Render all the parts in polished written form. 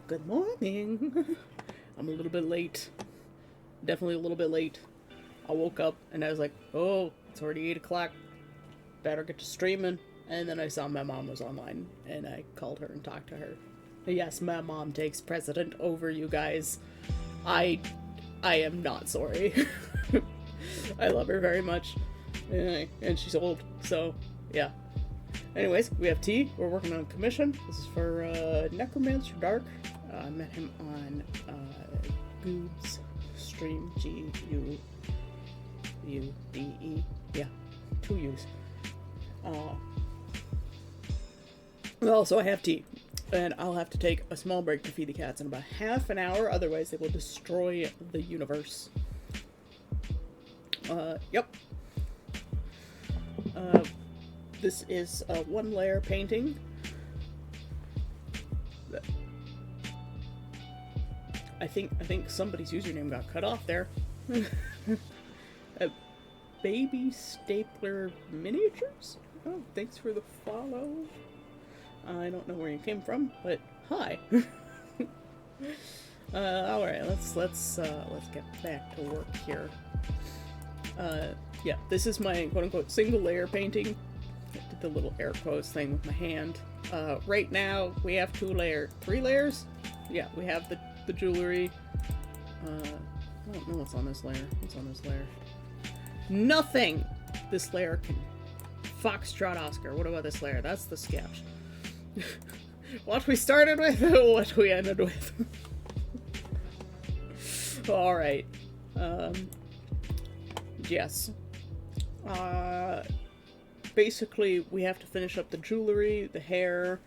Good morning. I'm a little bit late. Definitely a little bit late. I woke up and I was like, oh, it's already 8 o'clock. Better get to streaming. And then I saw my mom was online and I called her and talked to her. Yes, my mom takes precedent over you guys. I am not sorry. I love her very much. And she's old, so yeah. Anyways, we have tea. We're working on a commission. This is for Necromancer Dark. I met him on Good's stream. Guude. Yeah, 2 U's. So I have tea. And I'll have to take a small break to feed the cats in about half an hour. Otherwise, they will destroy the universe. Yep. This is a 1-layer painting. I think somebody's username got cut off there. Baby Stapler Miniatures? Oh, thanks for the follow. I don't know where you came from, but hi. All right, let's get back to work here. Yeah, this is my quote-unquote single-layer painting. I did the little air quotes thing with my hand. Right now, we have 3 layers? Yeah, we have the jewelry. I don't know what's on this layer. What's on this layer? Nothing! This layer can... Foxtrot Oscar. What about this layer? That's the sketch. What we started with, what we ended with. Alright. Yes. Basically, we have to finish up the jewelry, the hair,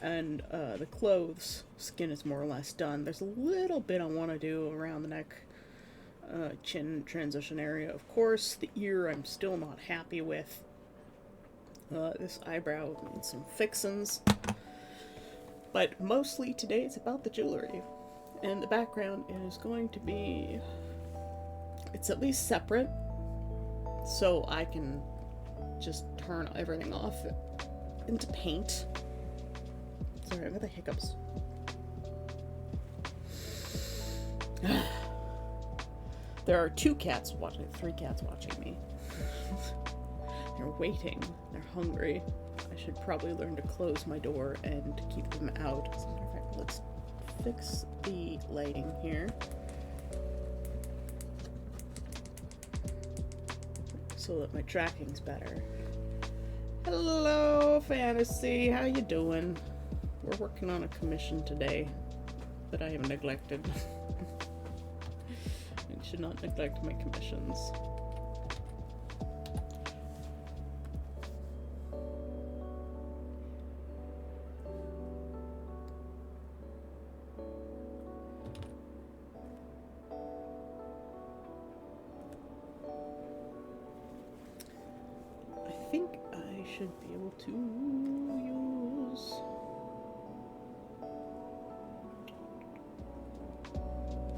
and the clothes. Skin is more or less done. There's a little bit I want to do around the neck, chin transition area, of course. The ear I'm still not happy with. This eyebrow needs some fixins. But mostly today it's about the jewelry. And the background is going to be... It's at least separate, so I can just turn everything off into paint. Sorry, I've got the hiccups. There are 3 cats watching me. They're waiting. They're hungry. I should probably learn to close my door and keep them out. As a matter of fact, let's fix the lighting here. So that my tracking's better. Hello, Fantasy. How you doing? We're working on a commission today that I have neglected. I should not neglect my commissions. I think I should be able to use...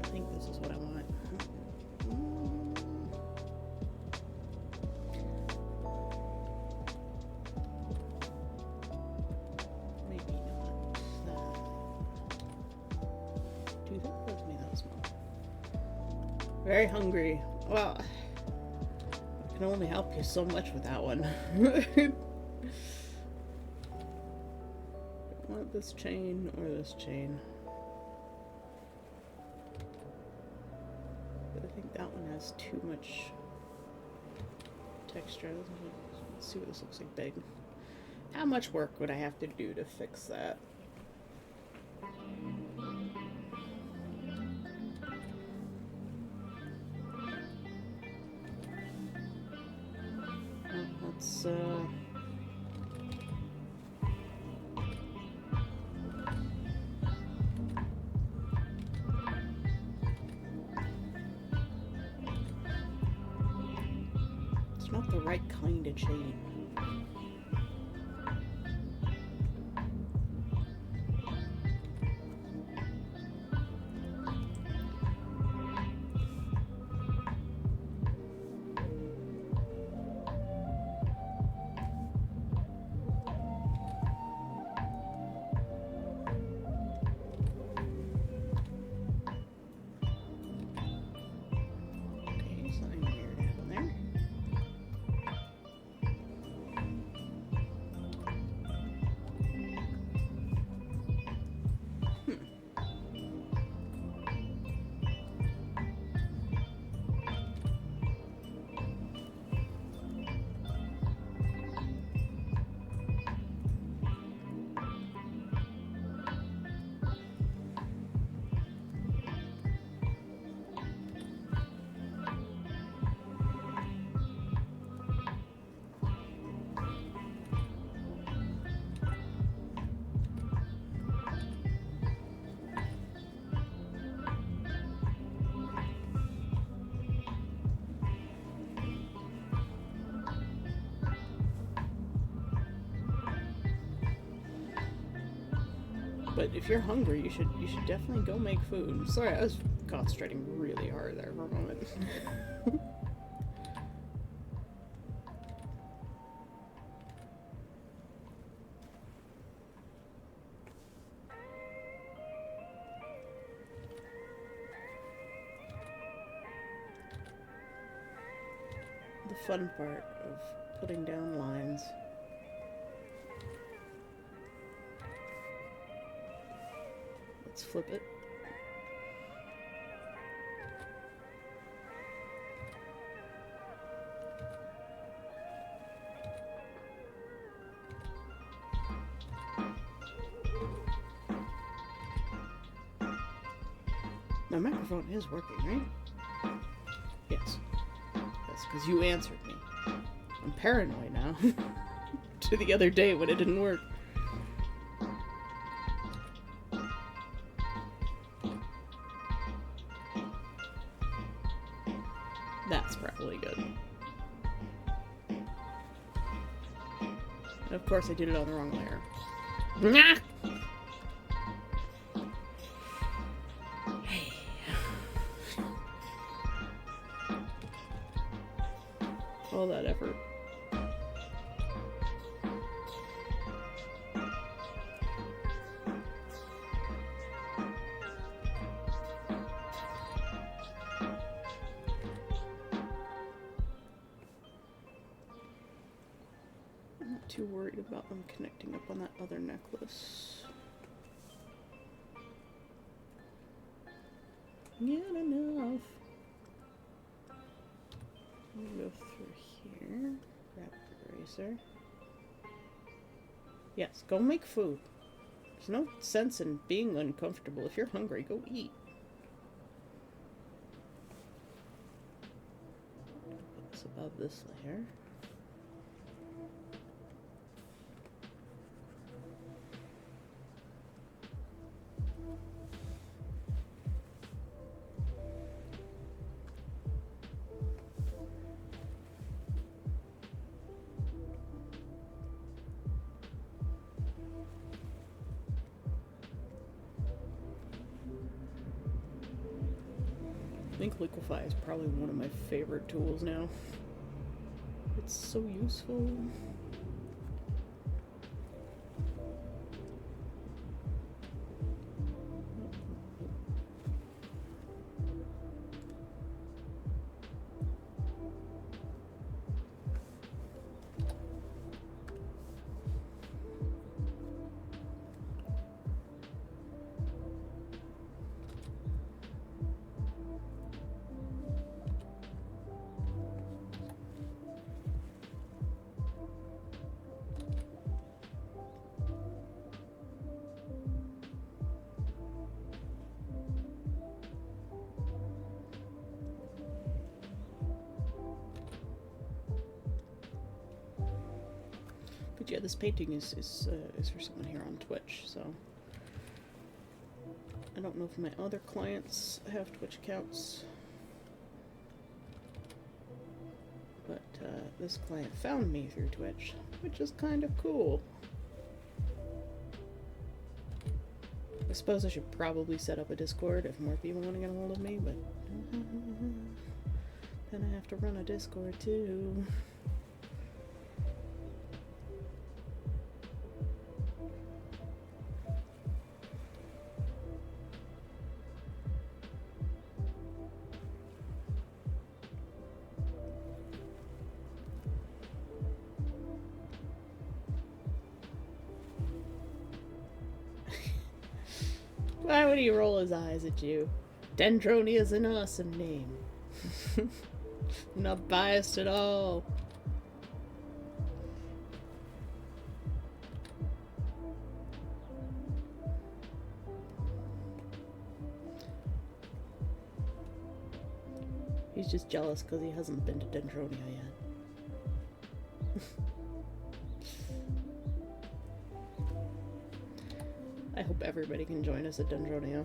I think this is what I want. Maybe not that. Do you think that's me that small? Very hungry. Well, I can only help you so much with that one. Want this chain or this chain? But I think that one has too much texture. Let's see what this looks like big. How much work would I have to do to fix that? Let's it's not the right kind of chain. But if you're hungry, you should definitely go make food. Sorry, I was concentrating really hard there for a moment. The fun part of putting down lines. Let's flip it. My microphone is working, right? Yes. That's because you answered me. I'm paranoid now. To the other day when it didn't work. That's probably good. And of course I did it on the wrong layer. Nah! Hey. All that effort. Too worried about them connecting up on that other necklace. Not enough. Go through here. Grab the eraser. Yes, go make food. There's no sense in being uncomfortable. If you're hungry, go eat. Put this above this layer. I think Liquify is probably one of my favorite tools now. It's so useful. But yeah, this painting is for someone here on Twitch, so I don't know if my other clients have Twitch accounts, but this client found me through Twitch, which is kind of cool. I suppose I should probably set up a Discord if more people want to get a hold of me, but then I have to run a Discord too. Why would he roll his eyes at you? Dendronia is an awesome name. I'm not biased at all. He's just jealous because he hasn't been to Dendronia yet. I hope everybody can join us at Dendronia.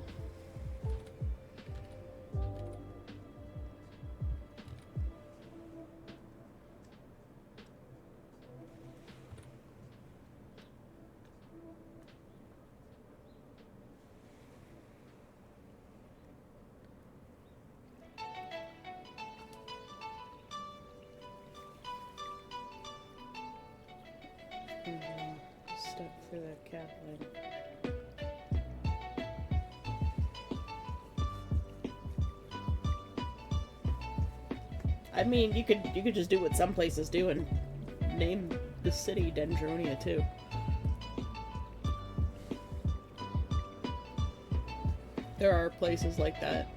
step through that cap line. I mean, you could just do what some places do and name the city Dendronia too. There are places like that.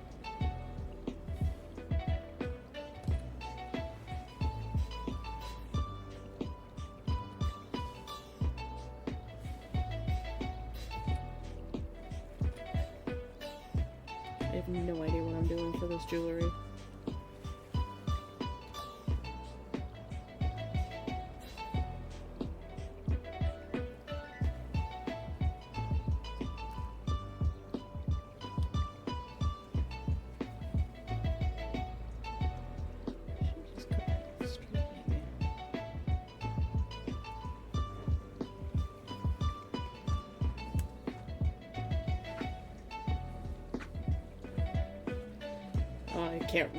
I have no idea what I'm doing for this jewelry. Can't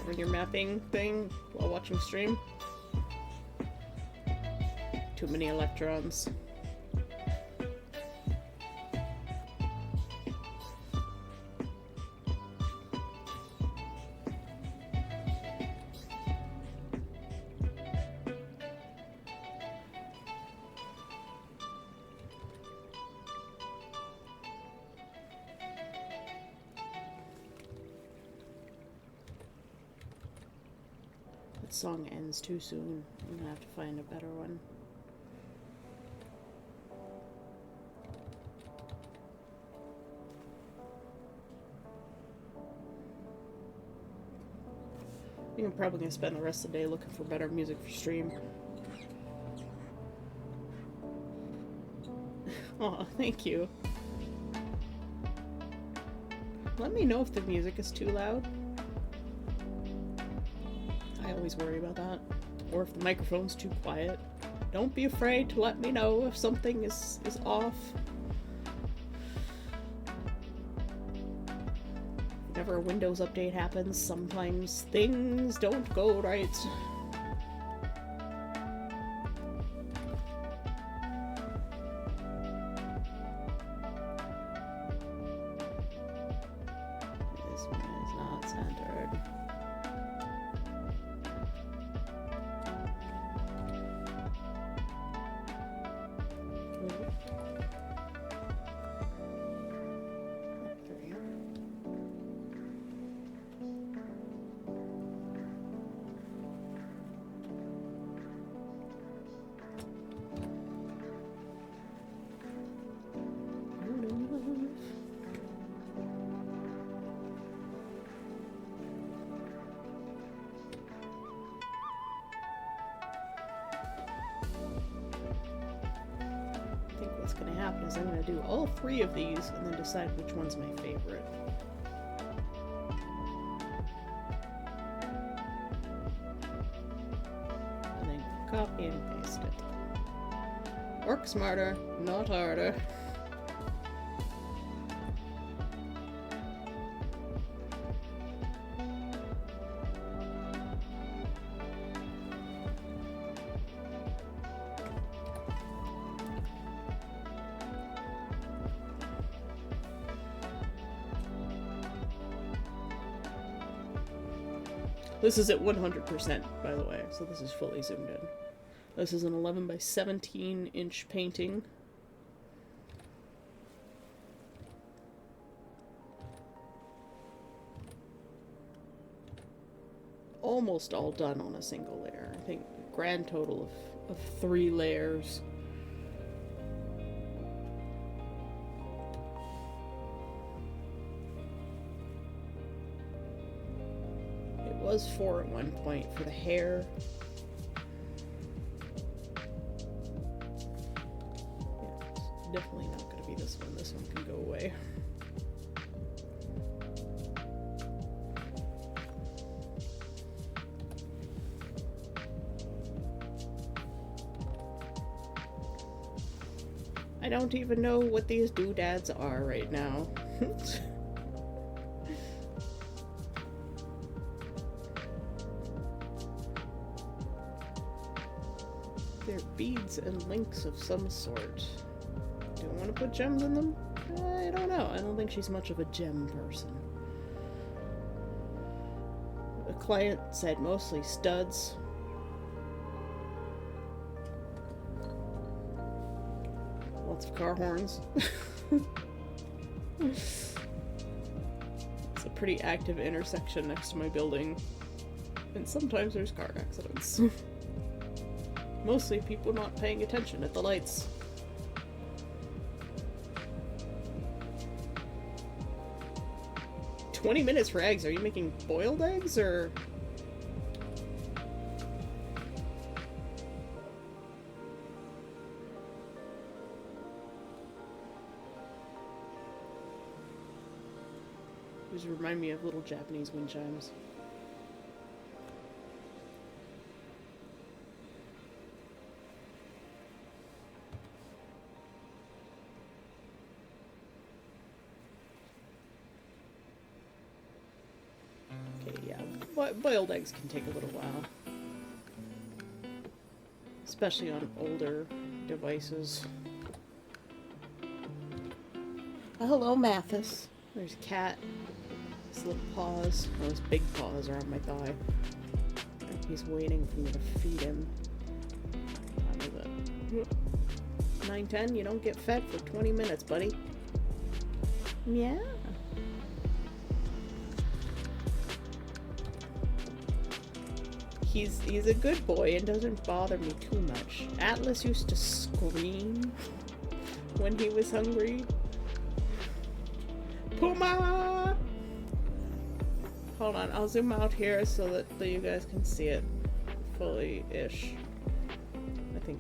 run your mapping thing while watching stream. Too many electrons. Song ends too soon. I'm gonna have to find a better one. I think I'm probably gonna spend the rest of the day looking for better music for stream. Aw, thank you. Let me know if the music is too loud. I always worry about that. Or if the microphone's too quiet. Don't be afraid to let me know if something is off. Whenever a Windows update happens, sometimes things don't go right. This one is not centered. What's going to happen is I'm going to do all 3 of these and then decide which one's my favorite. And then copy and paste it. Work smarter, not harder. This is at 100%, by the way, so this is fully zoomed in. This is an 11 by 17 inch painting. Almost all done on a single layer. I think a grand total of 3 layers. Was 4 at one point for the hair. Yeah, it's definitely not going to be this one. This one can go away. I don't even know what these doodads are right now. They're beads and links of some sort. Do I want to put gems in them? I don't know. I don't think she's much of a gem person. The client said mostly studs. Lots of car horns. It's a pretty active intersection next to my building. And sometimes there's car accidents. Mostly people not paying attention at the lights. $20 minutes for eggs. Are you making boiled eggs or? These remind me of little Japanese wind chimes. Boiled eggs can take a little while. Especially on older devices. Oh, hello, Mathis. There's a cat. His little paws. Well, his big paws are on my thigh. And he's waiting for me to feed him. Time is it? 9:10? You don't get fed for 20 minutes, buddy. Yeah. He's a good boy and doesn't bother me too much. Atlas used to scream when he was hungry. Puma! Hold on, I'll zoom out here so that you guys can see it fully-ish. I think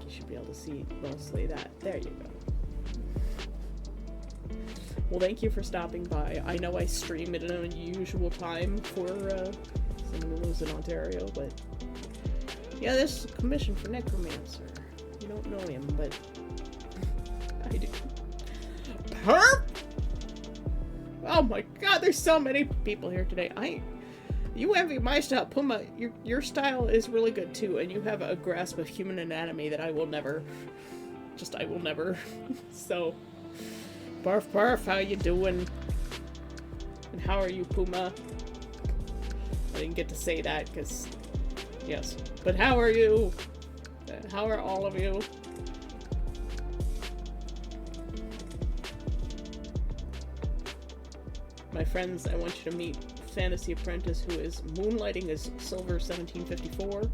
you should be able to see mostly that. There you go. Well, thank you for stopping by. I know I stream at an unusual time for someone who lives in Ontario, but yeah, this is a commission for Necromancer. You don't know him, but I do. Perp! Oh my god, there's so many people here today. You envy my style. Puma, your style is really good too, and you have a grasp of human anatomy that I will never. So, barf barf, how you doing? And how are you, Puma? I didn't get to say that, because, yes. But how are you? How are all of you? My friends, I want you to meet Fantasy Apprentice, who is moonlighting as Silver 1754.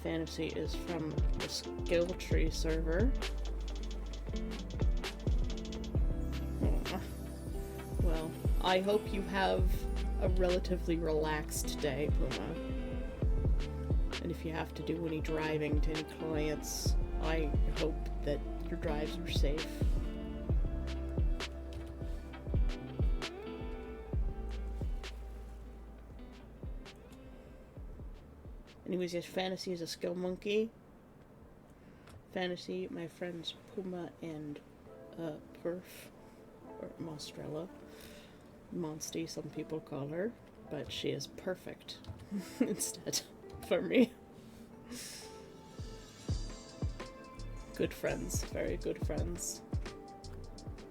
Fantasy is from the Skill Tree server. Well, I hope you have a relatively relaxed day, Puma. And if you have to do any driving to any clients, I hope that your drives are safe. Anyways, yes, Fantasy is a skill monkey. Fantasy, my friends Puma and Perf, or Mostrella. Monsty, some people call her, but she is perfect instead for me. Good friends, very good friends.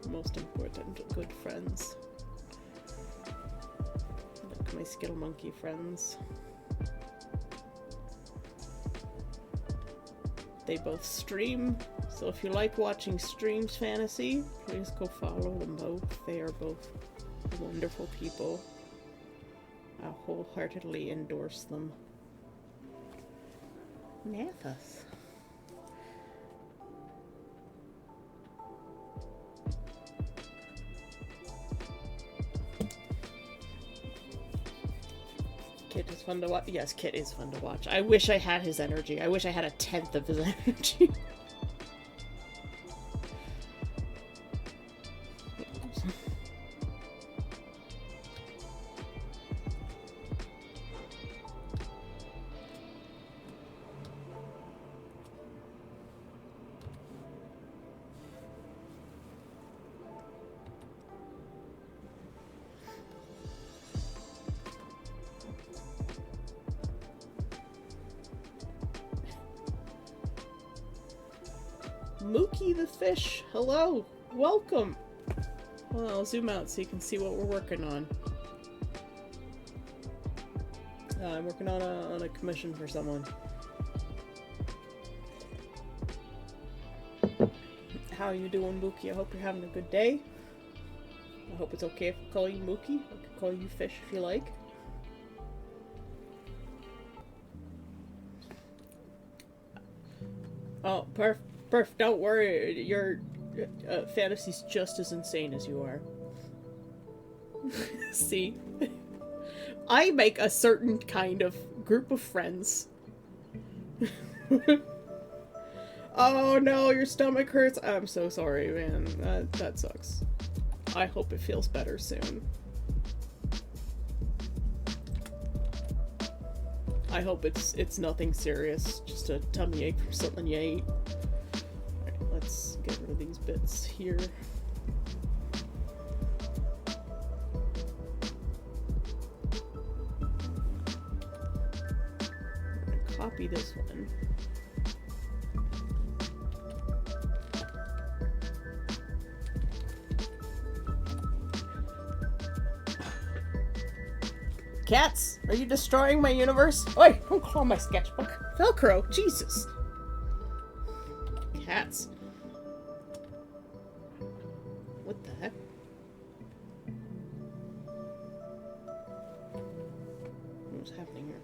Most important, good friends. Like my skill monkey friends. They both stream, so if you like watching streams, Fantasy, please go follow them both. They are both wonderful people. I wholeheartedly endorse them. Mathis. Kit is fun to watch. Yes, Kit is fun to watch. I wish I had his energy. I wish I had a tenth of his energy. Mookie the fish, hello, welcome. Well, I'll zoom out so you can see what we're working on. I'm working on a commission for someone. How are you doing, Mookie? I hope you're having a good day. I hope it's okay if I call you Mookie. I can call you Fish if you like. Oh, Perf, don't worry. Your fantasy's just as insane as you are. See? I make a certain kind of group of friends. Oh no, your stomach hurts. I'm so sorry, man. That sucks. I hope it feels better soon. I hope it's nothing serious, just a tummy ache from something you ate. Alright, let's get rid of these bits here. I'm gonna copy this one. Cats, are you destroying my universe? Oi, don't call my sketchbook. Velcro, Jesus. Cats. What the heck? What's happening here?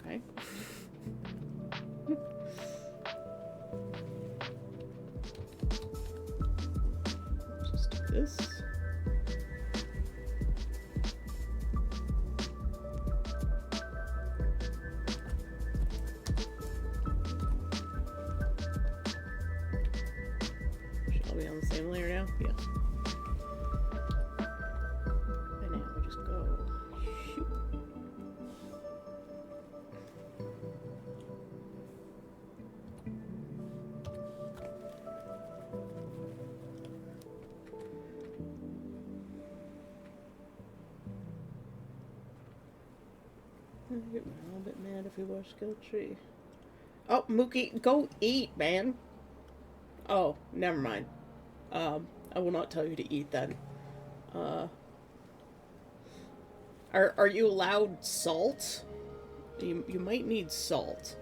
Okay. Just do this. Shall we on the same layer now? Yes. And now we just go. Shoot. I get a little bit mad if we watch Skill Tree. Oh, Mookie, go eat, man. Oh, never mind. I will not tell you to eat then. Are you allowed salt? You might need salt.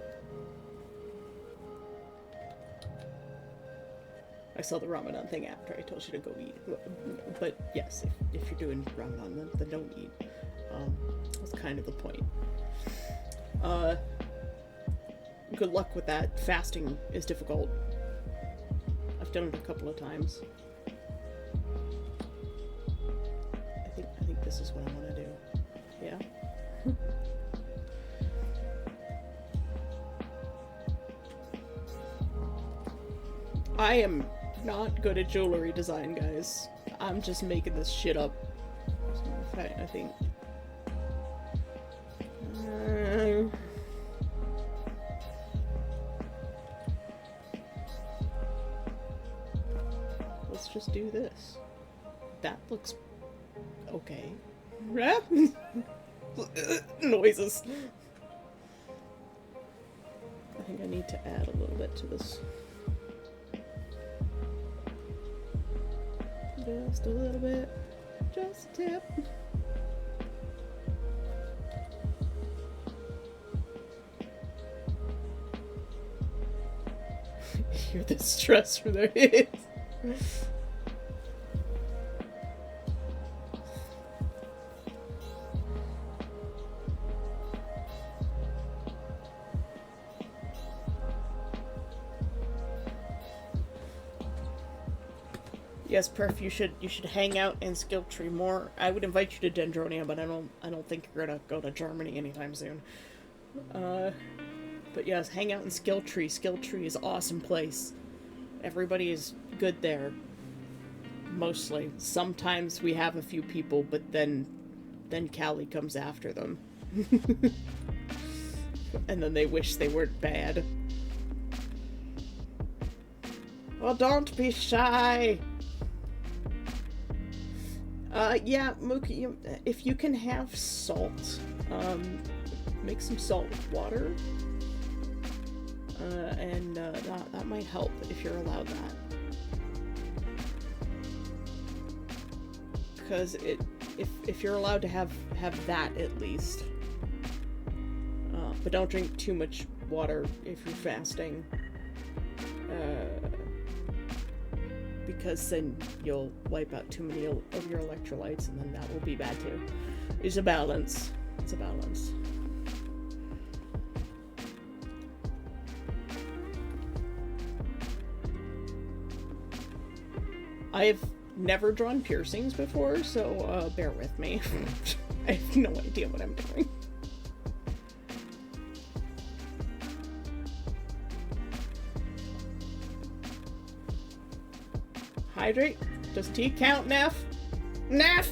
I saw the Ramadan thing after I told you to go eat. But yes, if you're doing Ramadan, then don't eat. That's kind of the point. Good luck with that. Fasting is difficult. I've done it a couple of times. I think this is what I want to do. Yeah. I am not good at jewelry design, guys. I'm just making this shit up. So in fact, I think. Let's just do this. That looks okay. Noises. I think I need to add a little bit to this. Just a little bit. Just a tip. Hear the stress from their heads. Yes, Perf, you should hang out in Skill Tree more. I would invite you to Dendronia, but I don't think you're gonna go to Germany anytime soon. But yes, hang out in Skill Tree. Skill Tree is an awesome place. Everybody is good there. Mostly. Sometimes we have a few people, but then Callie comes after them. And then they wish they weren't bad. Well, don't be shy! Yeah, Mookie, if you can have salt, make some salt with water, and that might help if you're allowed that. Because if you're allowed to have that at least, but don't drink too much water if you're fasting, because then you'll wipe out too many of your electrolytes, and then that will be bad too. It's a balance. It's a balance. I've never drawn piercings before, so bear with me. I have no idea what I'm doing. Hydrate. Does tea count, Neff? Neff!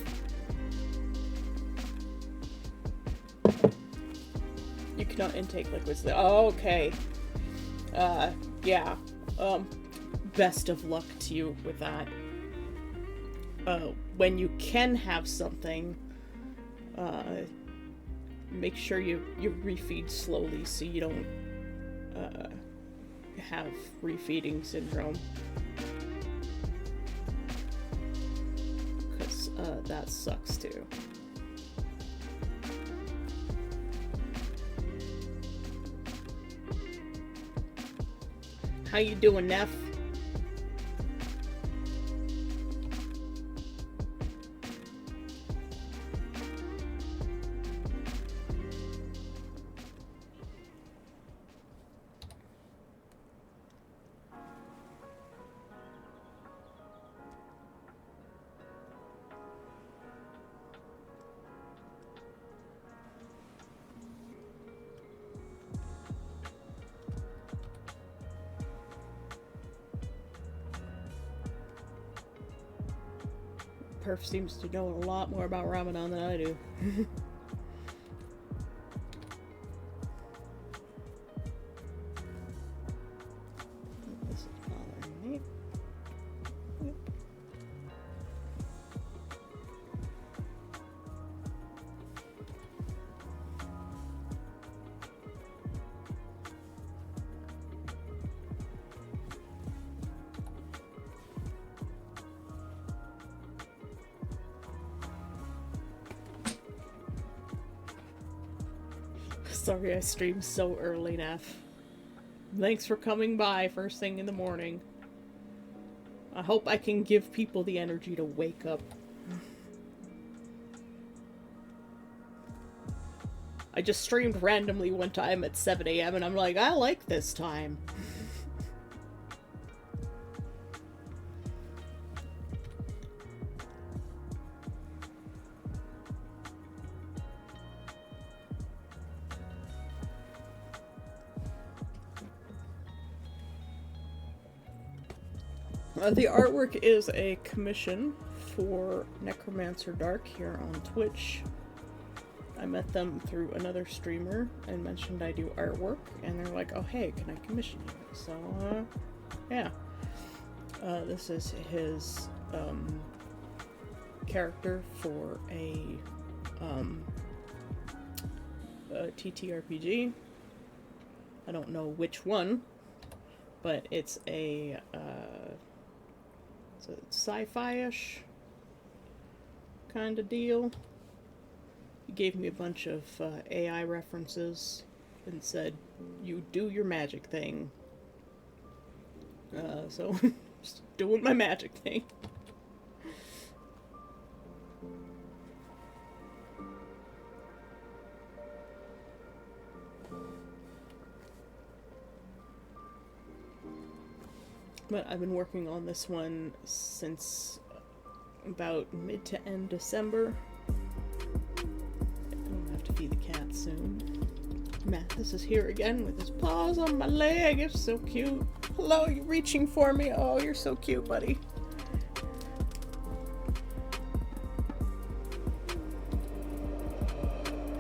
You cannot intake liquids. Oh, okay. Yeah. Best of luck to you with that. When you can have something, make sure you refeed slowly so you don't have refeeding syndrome. Because that sucks too. How you doing, Neff? Perf seems to know a lot more about Ramadan than I do. This is bothering me. Sorry I streamed so early, Neff. Thanks for coming by first thing in the morning. I hope I can give people the energy to wake up. I just streamed randomly one time at 7 a.m. and I'm like, I like this time. The artwork is a commission for Necromancer Dark here on Twitch. I met them through another streamer and mentioned I do artwork, and they're like, oh hey, can I commission you? So, yeah. This is his character for a TTRPG. I don't know which one, but it's a sci-fi-ish kind of deal. He gave me a bunch of AI references and said, you do your magic thing. So, just doing my magic thing. But I've been working on this one since about mid to end December. I'll have to feed the cat soon. Mathis is here again with his paws on my leg. It's so cute. Hello, you're reaching for me. Oh, you're so cute, buddy.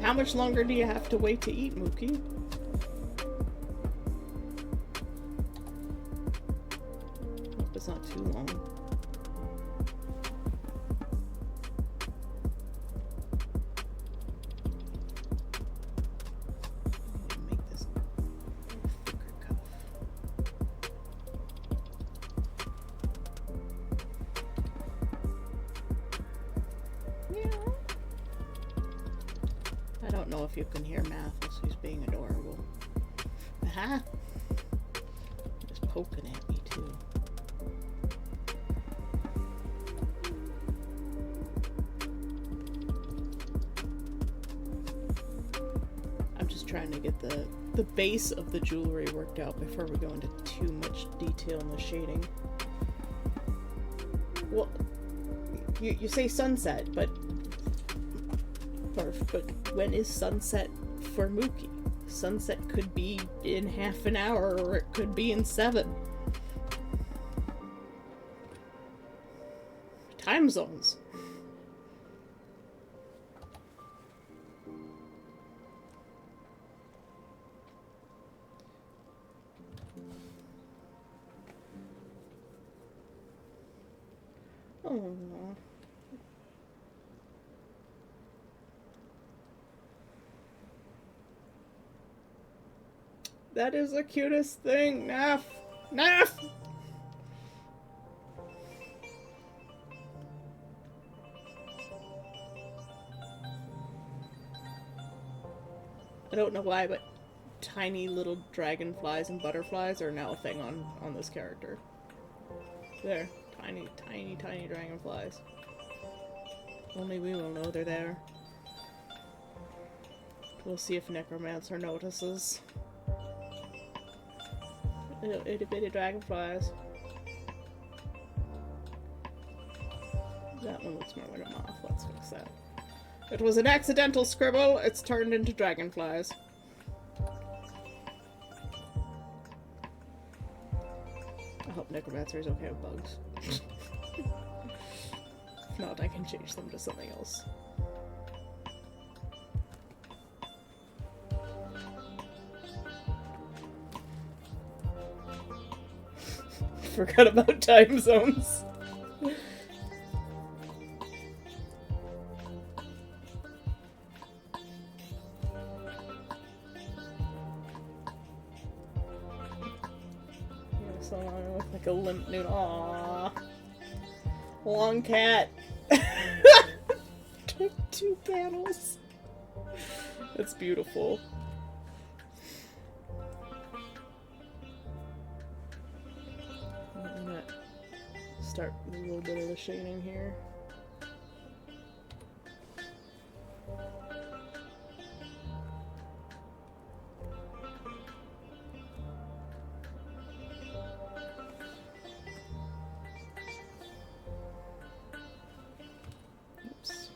How much longer do you have to wait to eat, Mookie? It's not too long. don't know if you can hear Mathis, who's being adorable. Aha! Just poking at me, too. I'm just trying to get the base of the jewelry worked out before we go into too much detail in the shading. Well, you say sunset, but when is sunset for Mookie? Sunset could be in half an hour, or it could be in 7. Time zones. Oh. That is the cutest thing, Naff! Naff! I don't know why, but tiny little dragonflies and butterflies are now a thing on this character. There. Tiny, tiny, tiny dragonflies. Only we will know they're there. We'll see if Necromancer notices. Itty bitty dragonflies. That one looks more like a moth. Let's fix that. It was an accidental scribble. It's turned into dragonflies. I hope Necromancer is okay with bugs. If not, I can change them to something else. Forgot about time zones. So I look like a limp noodle. Aww. Long cat. Two panels. That's beautiful. I'm gonna start with a little bit of the shading here. Oops.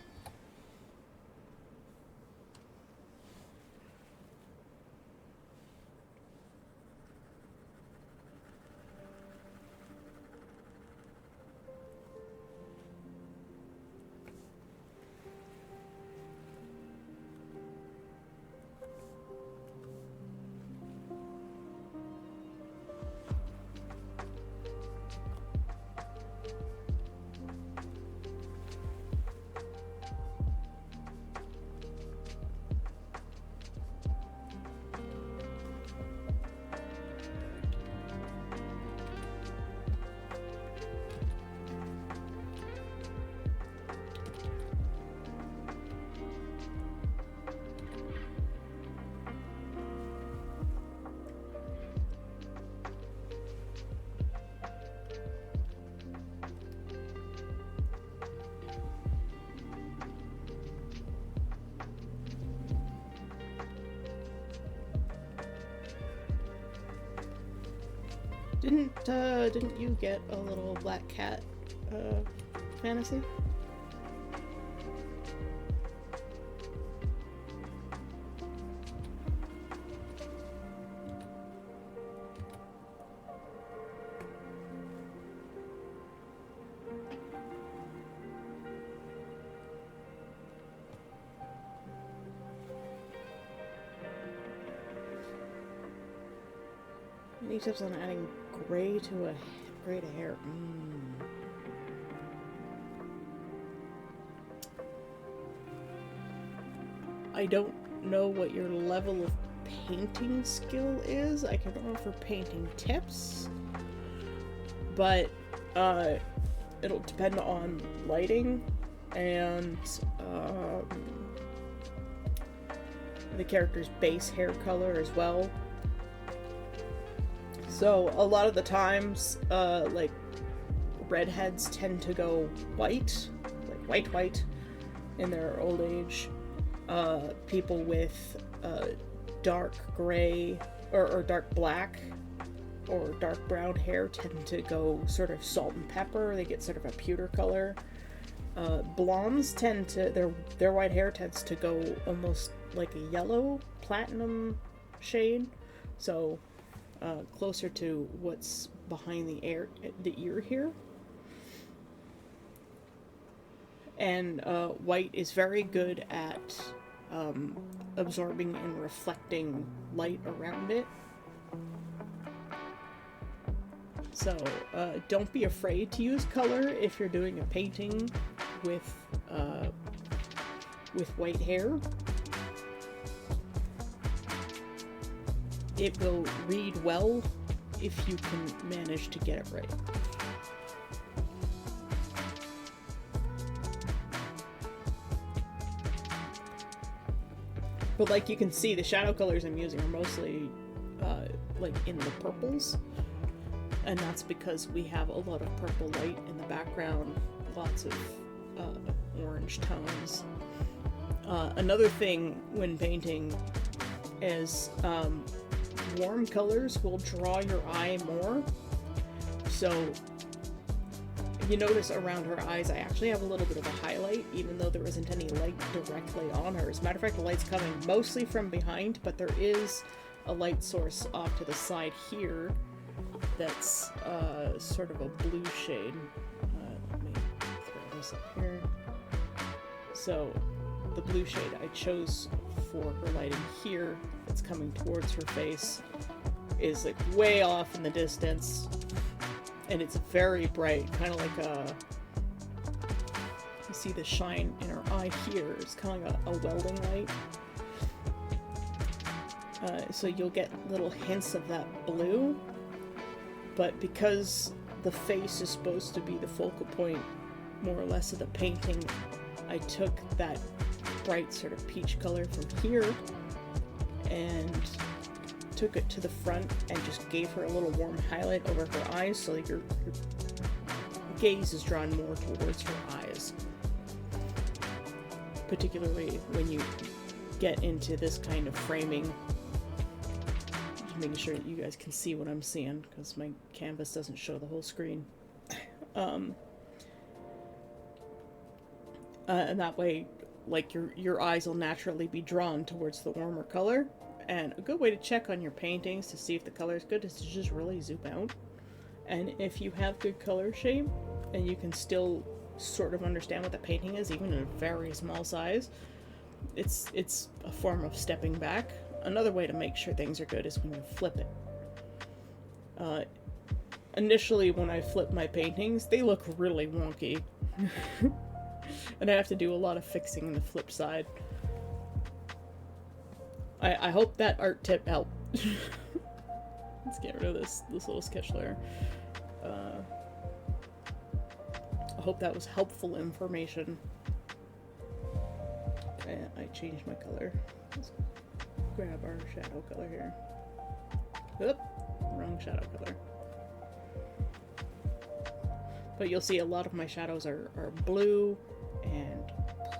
Didn't you get a little black cat, fantasy? Any tips on adding gray to hair? I don't know what your level of painting skill is. I can offer painting tips, but it'll depend on lighting and the character's base hair color as well. So a lot of the times, like, redheads tend to go white, like white, in their old age. People with dark gray or dark black or dark brown hair tend to go sort of salt and pepper. They get sort of a pewter color. Blondes tend to, their white hair tends to go almost like a yellow platinum shade. So closer to what's behind the ear here. And white is very good at absorbing and reflecting light around it. So don't be afraid to use color if you're doing a painting with white hair. It will read well if you can manage to get it right. But like you can see, the shadow colors I'm using are mostly like in the purples. And that's because we have a lot of purple light in the background, lots of orange tones. Another thing when painting is warm colors will draw your eye more. So you notice around her eyes I actually have a little bit of a highlight, even though there isn't any light directly on her. As a matter of fact, the light's coming mostly from behind, but there is a light source off to the side here that's sort of a blue shade. Let me throw this up here. So the blue shade I chose for her lighting here, that's coming towards her face, is like way off in the distance, and it's very bright, kind of like you see the shine in her eye here. It's kind of like a welding light. So you'll get little hints of that blue, but because the face is supposed to be the focal point, more or less, of the painting, I took that bright sort of peach color from here and took it to the front and just gave her a little warm highlight over her eyes, so that your gaze is drawn more towards her eyes. Particularly when you get into this kind of framing. Just making sure that you guys can see what I'm seeing, because my canvas doesn't show the whole screen. And that way, like, your eyes will naturally be drawn towards the warmer color. And a good way to check on your paintings to see if the color is good is to just really zoom out. And if you have good color shape and you can still sort of understand what the painting is, even in a very small size, it's a form of stepping back. Another way to make sure things are good is when you flip it. Initially, when I flip my paintings, they look really wonky. And I have to do a lot of fixing on the flip side. I hope that art tip helped. Let's get rid of this little sketch layer. I hope that was helpful information. Okay, I changed my color. Let's grab our shadow color here. Oop, wrong shadow color. But you'll see a lot of my shadows are blue and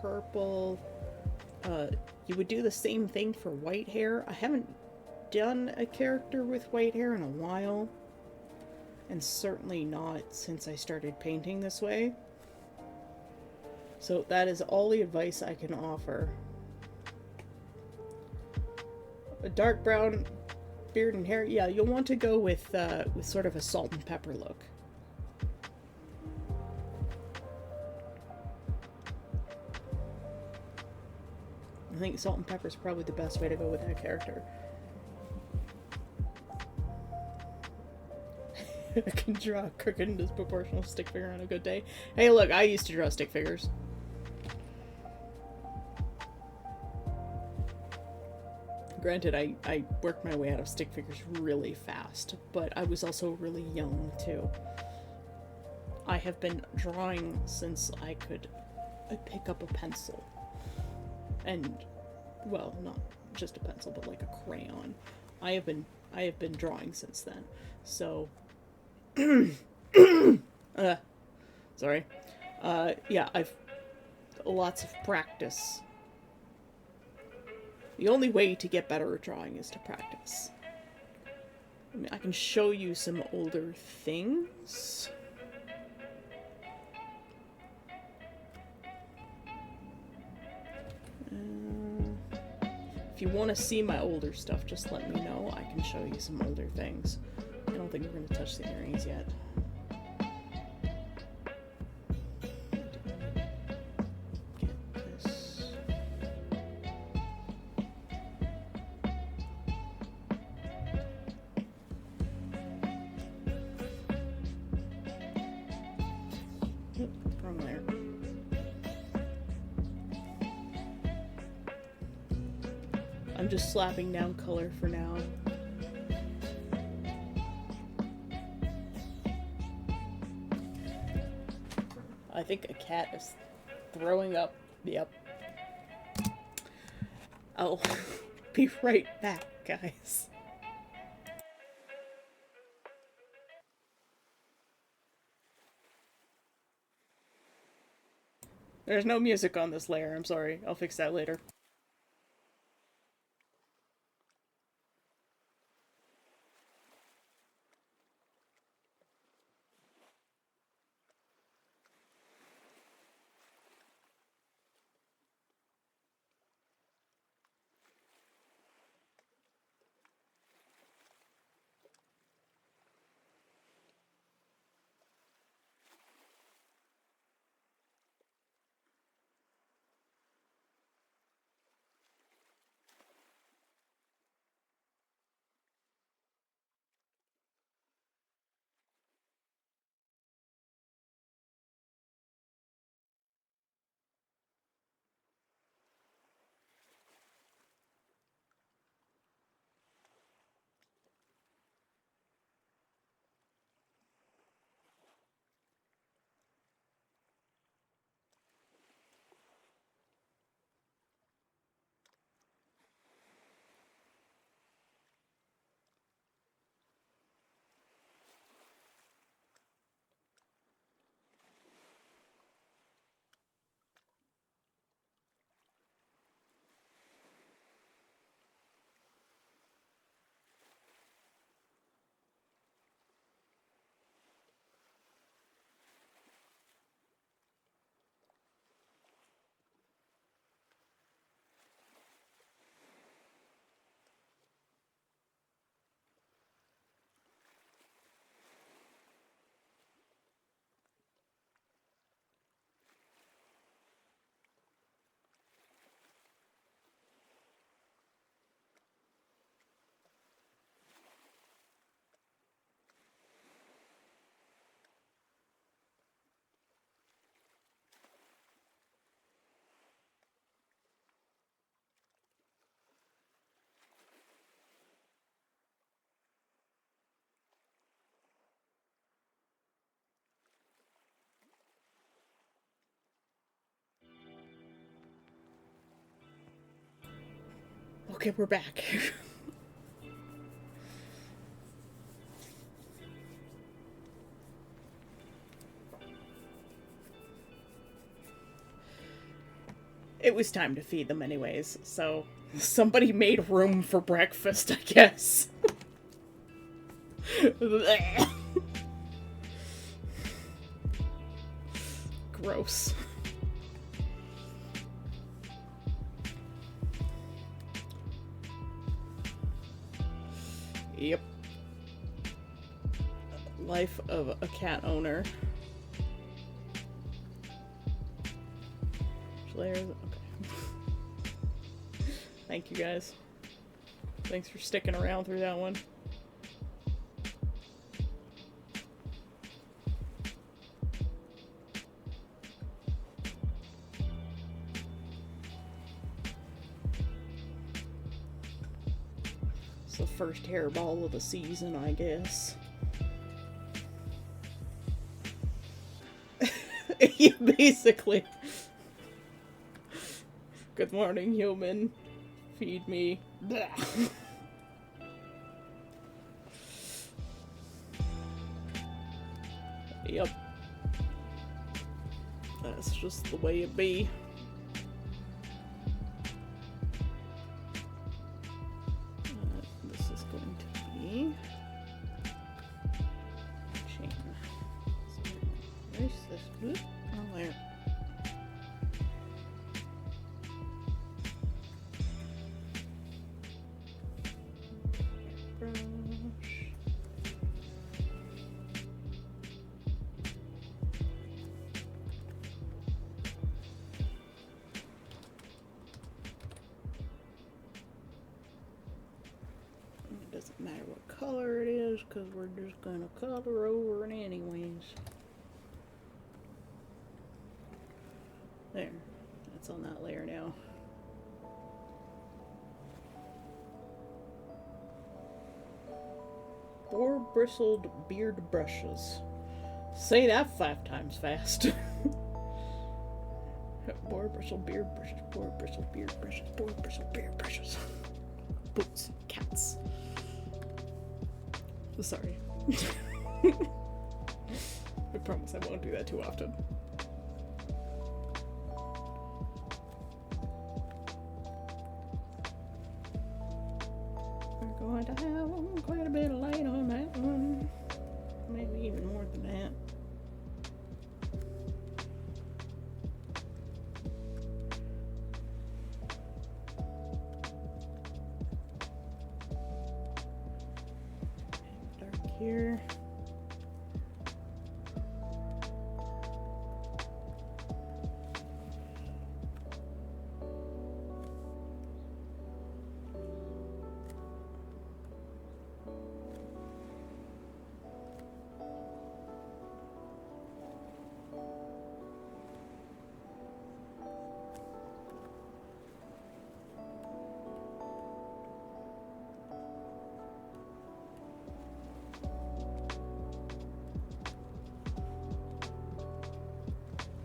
purple. You would do the same thing for white hair. I haven't done a character with white hair in a while, and certainly not since I started painting this way. So that is all the advice I can offer. A dark brown beard and hair, yeah, you'll want to go with sort of a salt and pepper look. I think salt and pepper is probably the best way to go with that character. I can draw a crooked and disproportional stick figure on a good day. Hey, look, I used to draw stick figures. Granted, I worked my way out of stick figures really fast, but I was also really young, too. I have been drawing since I could pick up a pencil. And well, not just a pencil, but like a crayon. I have been drawing since then. So, sorry. Yeah, I've lots of practice. The only way to get better at drawing is to practice. I mean, I can show you some older things. If you want to see my older stuff, just let me know. I can show you some older things. I don't think we're going to touch the earrings yet. Get this. Wrong layer. I'm just slapping down color for now. I think a cat is throwing up. Yep. I'll be right back, guys. There's no music on this layer, I'm sorry. I'll fix that later. Okay, we're back. It was time to feed them anyways, so somebody made room for breakfast, I guess. Gross. Yep. Life of a cat owner. Layers. Okay. Thank you guys. Thanks for sticking around through that one. It's the first hairball of the season, I guess. Yeah, basically. Good morning, human. Feed me. Blah. Yep. That's just the way it be. This is going to be chain. So erase this. Oop, wrong layer. Brush. It doesn't matter what color it is because we're just gonna color over it anyways. There, that's on that layer now. Boar bristled beard brushes. Say that 5 times fast. Boar bristled beard brushes, boar bristled beard brushes, boar bristled beard brushes. Boots, cats. Sorry. I promise I won't do that too often. We're going to have quite a bit of light on that one. Maybe even more than that. Dark here.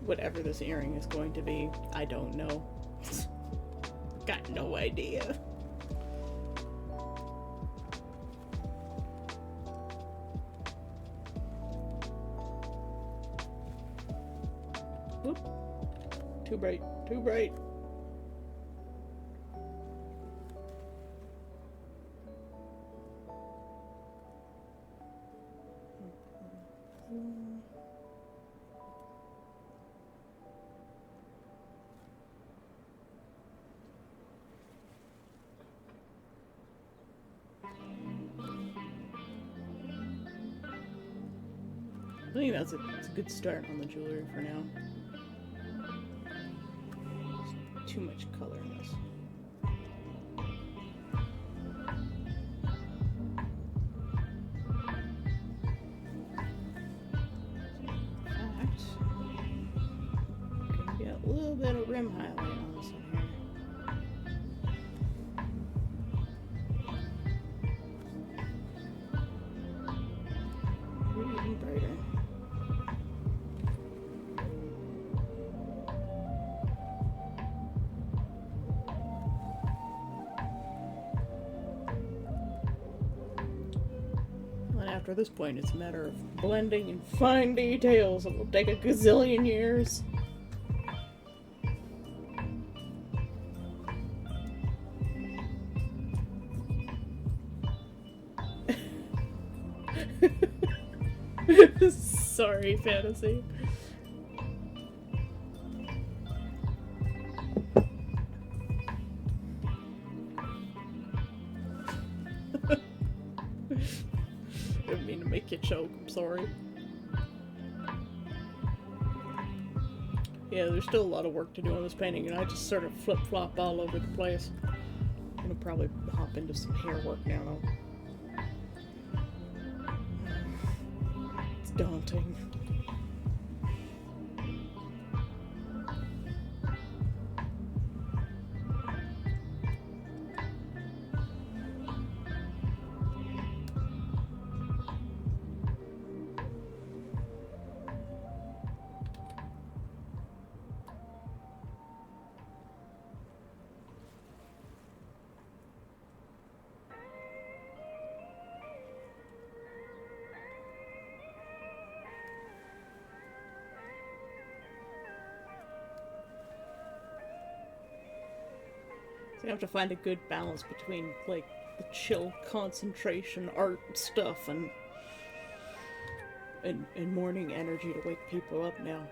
Whatever this earring is going to be, I don't know. Got no idea. Whoop. Too bright, too bright. I think that's a good start on the jewelry for now. There's too much color in this. In fact, I'm gonna get a little bit of rim highlight on this one here. Maybe even brighter. After this point, it's a matter of blending in fine details. It will take a gazillion years. Sorry, fantasy. I didn't mean to make you choke, I'm sorry. Yeah, there's still a lot of work to do on this painting, and I just sort of flip-flop all over the place. I'm gonna probably hop into some hair work now, though. It's daunting. We have to find a good balance between, like, the chill concentration art stuff and morning energy to wake people up now.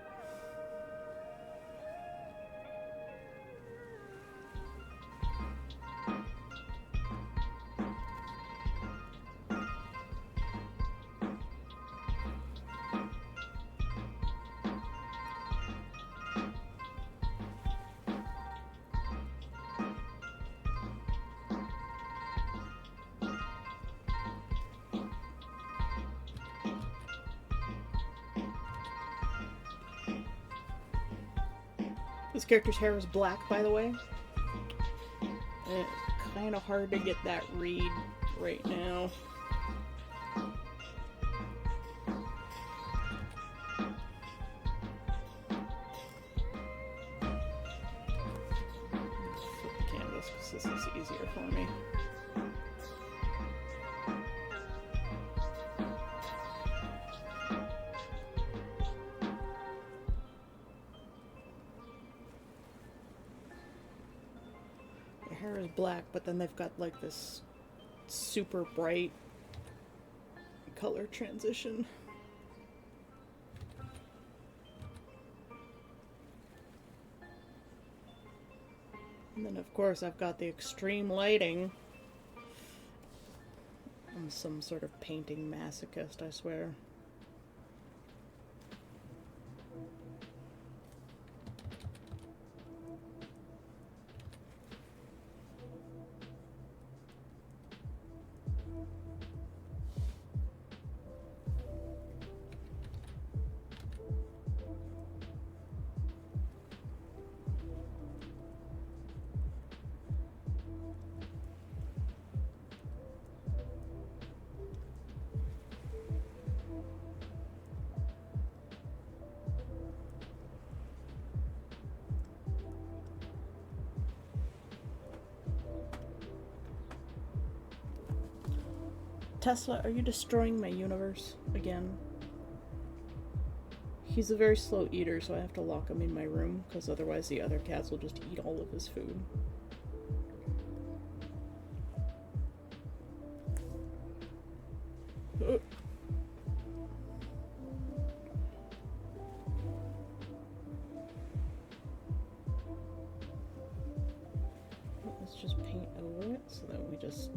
This character's hair is black, by the way. It's kind of hard to get that read right now. Flip the canvas because this is easier for me. Hair is black, but then they've got like this super bright color transition. And then of course I've got the extreme lighting. I'm some sort of painting masochist, I swear. Tesla, are you destroying my universe again? He's a very slow eater, so I have to lock him in my room, because otherwise the other cats will just eat all of his food. Let's just paint over it, so that we just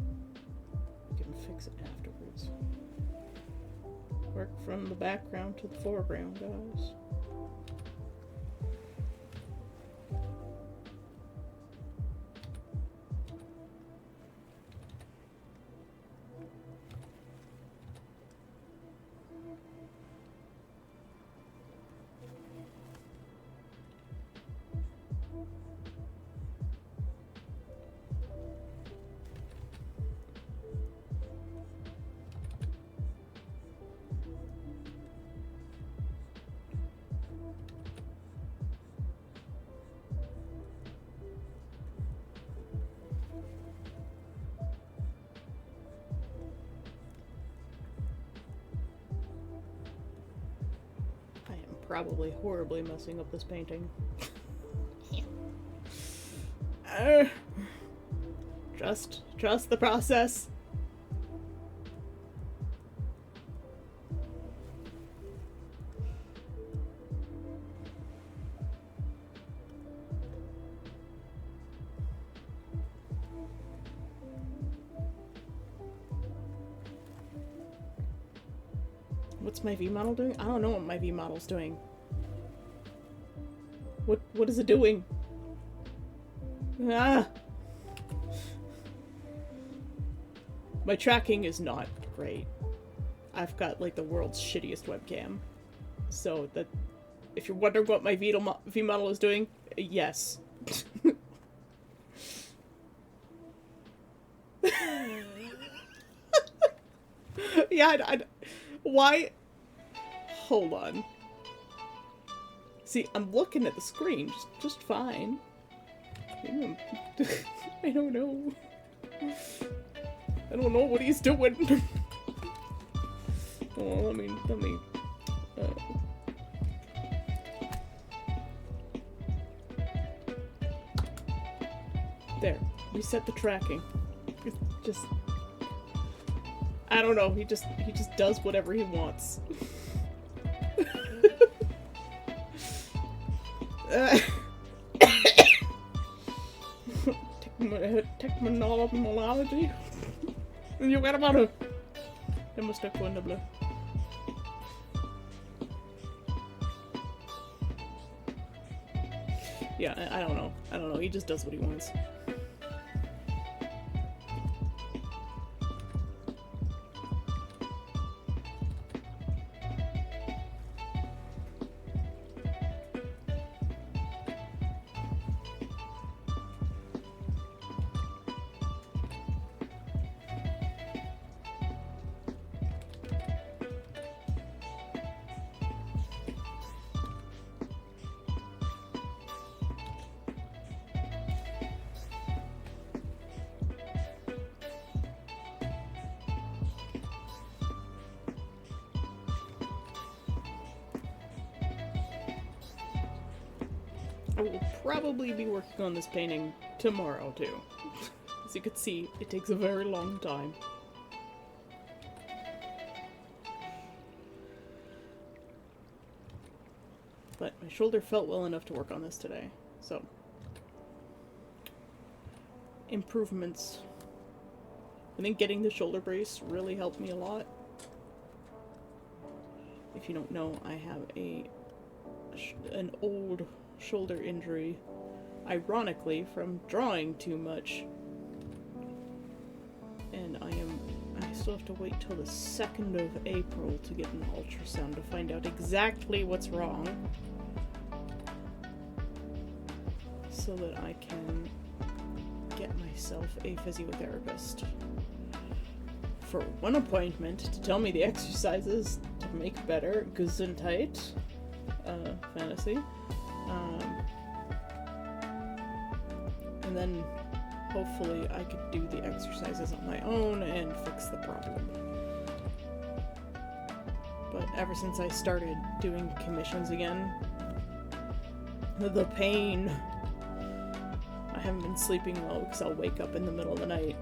can fix it afterwards. Work from the background to the foreground, guys. Probably horribly messing up this painting. Trust the process. What's my V model doing? I don't know what my V model's doing. What is it doing? Ah! My tracking is not great. I've got like the world's shittiest webcam. So that if you're wondering what my V model is doing, yes. Yeah, why? Hold on. See, I'm looking at the screen just fine. I don't know. I don't know what he's doing. Oh, let me. There. Reset the tracking. It's just... I don't know, he just does whatever he wants. Technology. You got about it. Det måste jag kunna bli. Yeah, I don't know. I don't know. He just does what he wants. I will probably be working on this painting tomorrow, too. As you can see, it takes a very long time. But my shoulder felt well enough to work on this today, so... improvements. I think getting the shoulder brace really helped me a lot. If you don't know, I have an old shoulder injury, ironically, from drawing too much. And I still have to wait till the 2nd of April to get an ultrasound to find out exactly what's wrong. So that I can get myself a physiotherapist. For one appointment to tell me the exercises to make better Gesundheit, fantasy. And then hopefully I could do the exercises on my own and fix the problem. But ever since I started doing commissions again, the pain, I haven't been sleeping well because I'll wake up in the middle of the night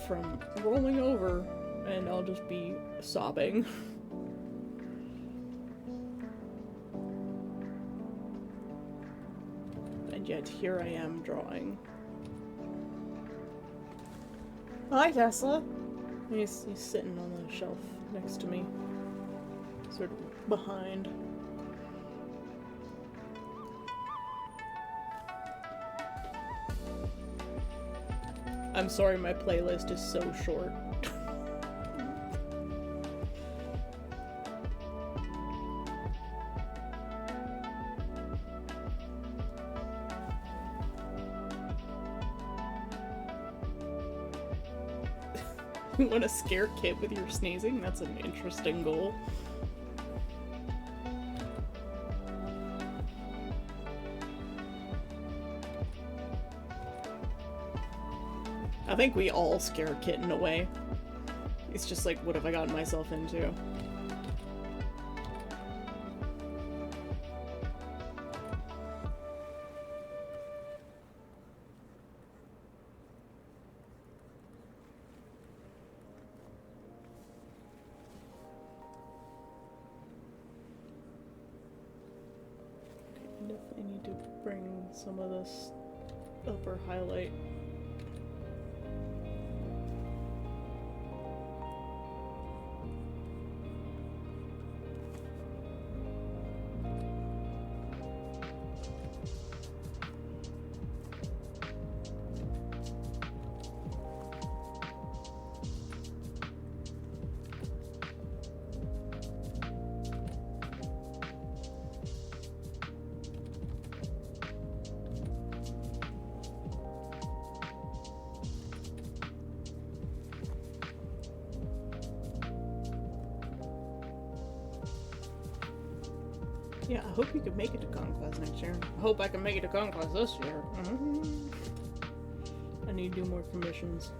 from rolling over and I'll just be sobbing. And yet here I am drawing. Hi, Tesla. He's sitting on the shelf next to me, sort of behind. I'm sorry, my playlist is so short. You want to scare a kid with your sneezing? That's an interesting goal. I think we all scare a kid in a way. It's just like, what have I gotten myself into? Definitely need to bring some of this upper highlight. Yeah, I hope you can make it to Conquest next year. I hope I can make it to Conquest this year. I need to do more commissions.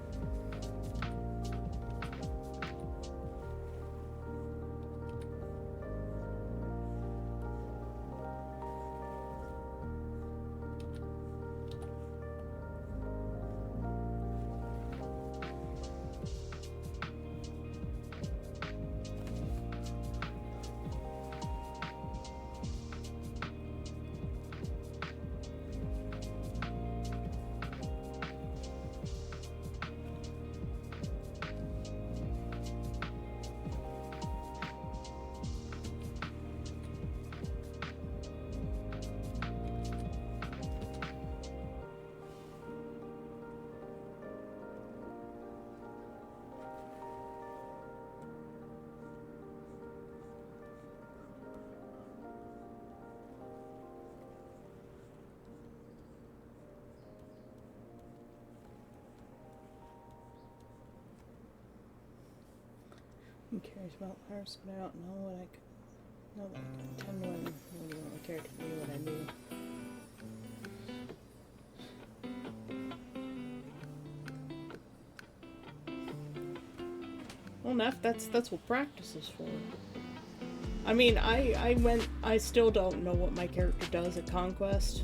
Who cares about Lars, but I don't know what I could. No, that I could pretend when you want my character to knew what I knew. Well, Neff, that's what practice is for. I mean, I still don't know what my character does at Conquest.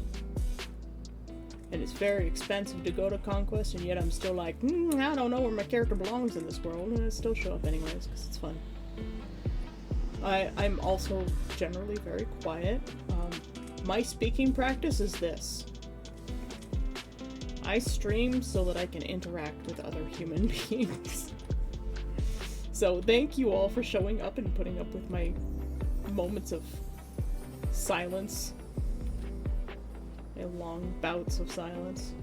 And it's very expensive to go to Conquest, and yet I'm still like, I don't know where my character belongs in this world, and I still show up anyways, because it's fun. I'm also generally very quiet. My speaking practice is this. I stream so that I can interact with other human beings. So thank you all for showing up and putting up with my moments of silence. Long bouts of silence.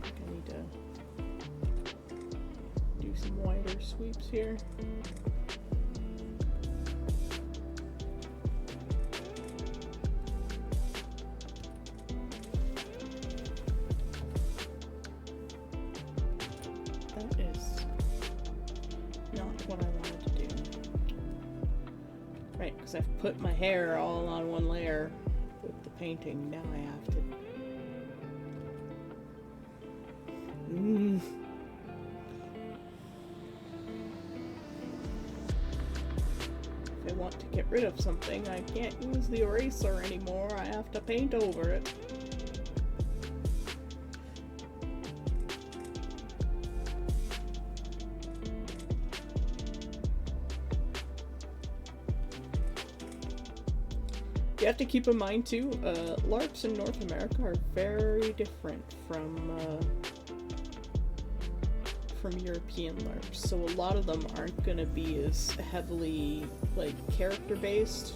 I need to do some wider sweeps here. That is not what I wanted to do. Right, because I've put my hair all on one layer with the painting. Now I have to if I want to get rid of something, I can't use the eraser anymore. I have to paint over it. You have to keep in mind too, LARPs in North America are very different from European LARPs. So a lot of them aren't going to be as heavily like character based.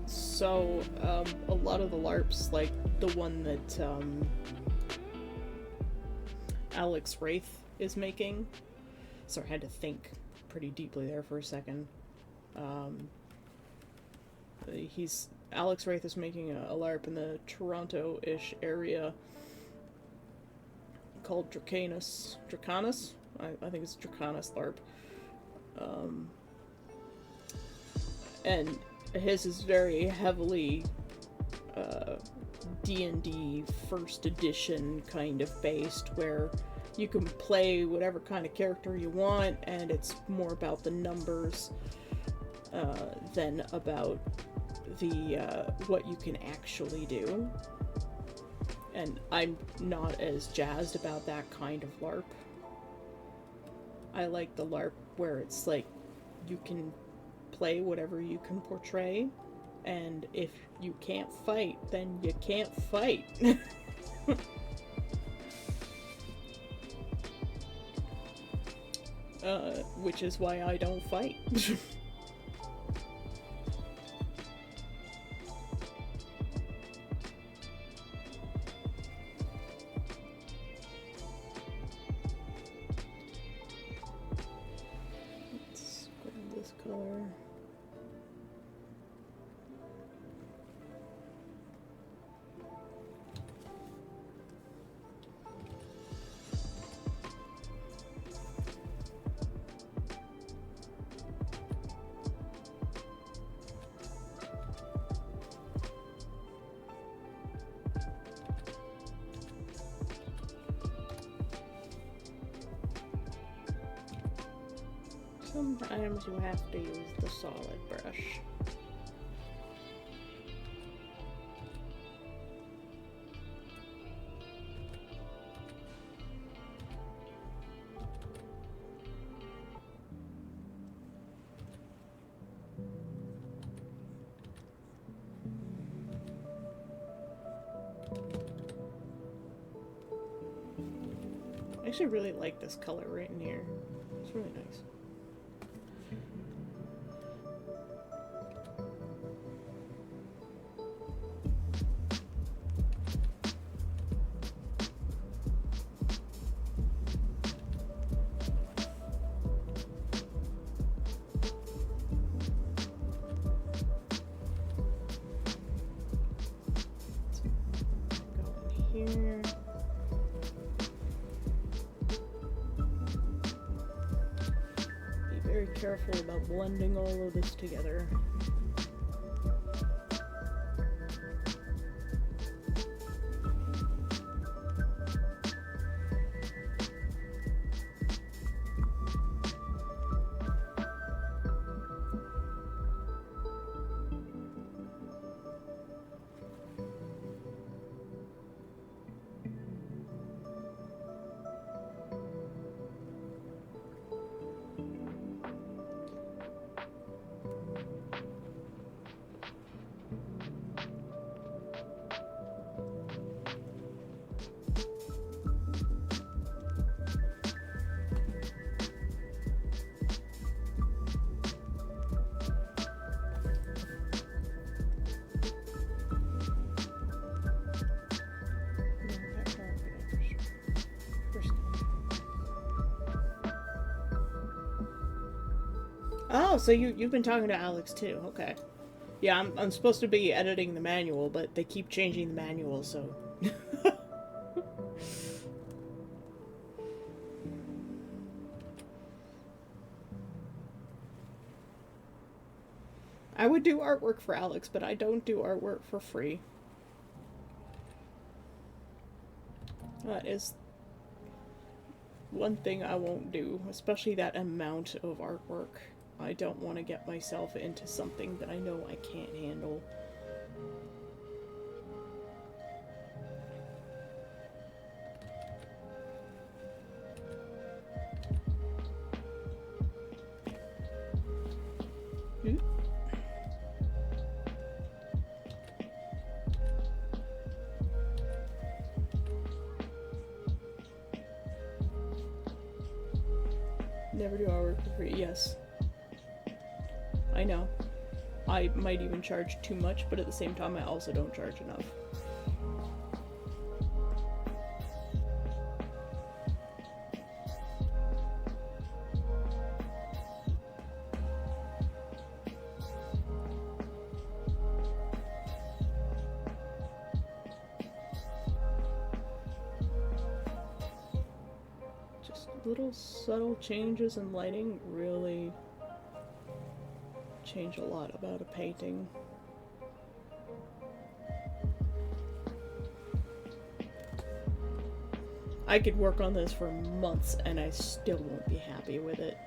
So a lot of the LARPs, like the one that Alex Wraith is making. Sorry, I had to think pretty deeply there for a second. Alex Wraith is making a LARP in the Toronto-ish area called Dracanus. I think it's Dracanus LARP. And his is very heavily D&D first edition kind of based, where you can play whatever kind of character you want, and it's more about the numbers than about the what you can actually do. And I'm not as jazzed about that kind of LARP. I like the LARP where it's like you can play whatever you can portray, and if you can't fight, then you can't fight. Which is why I don't fight. Let's grab this color. Sometimes you have to use the solid brush. I actually really like this color right in here. It's really nice. careful about blending all of this together. Oh, so you've been talking to Alex too. Okay. Yeah, I'm supposed to be editing the manual, but they keep changing the manual, so I would do artwork for Alex, but I don't do artwork for free. That is one thing I won't do, especially that amount of artwork. I don't want to get myself into something that I know I can't handle. Never do artwork for free. Yes. I know. I might even charge too much, but at the same time I also don't charge enough. Just little subtle changes in lighting really change a lot about a painting. I could work on this for months and I still won't be happy with it.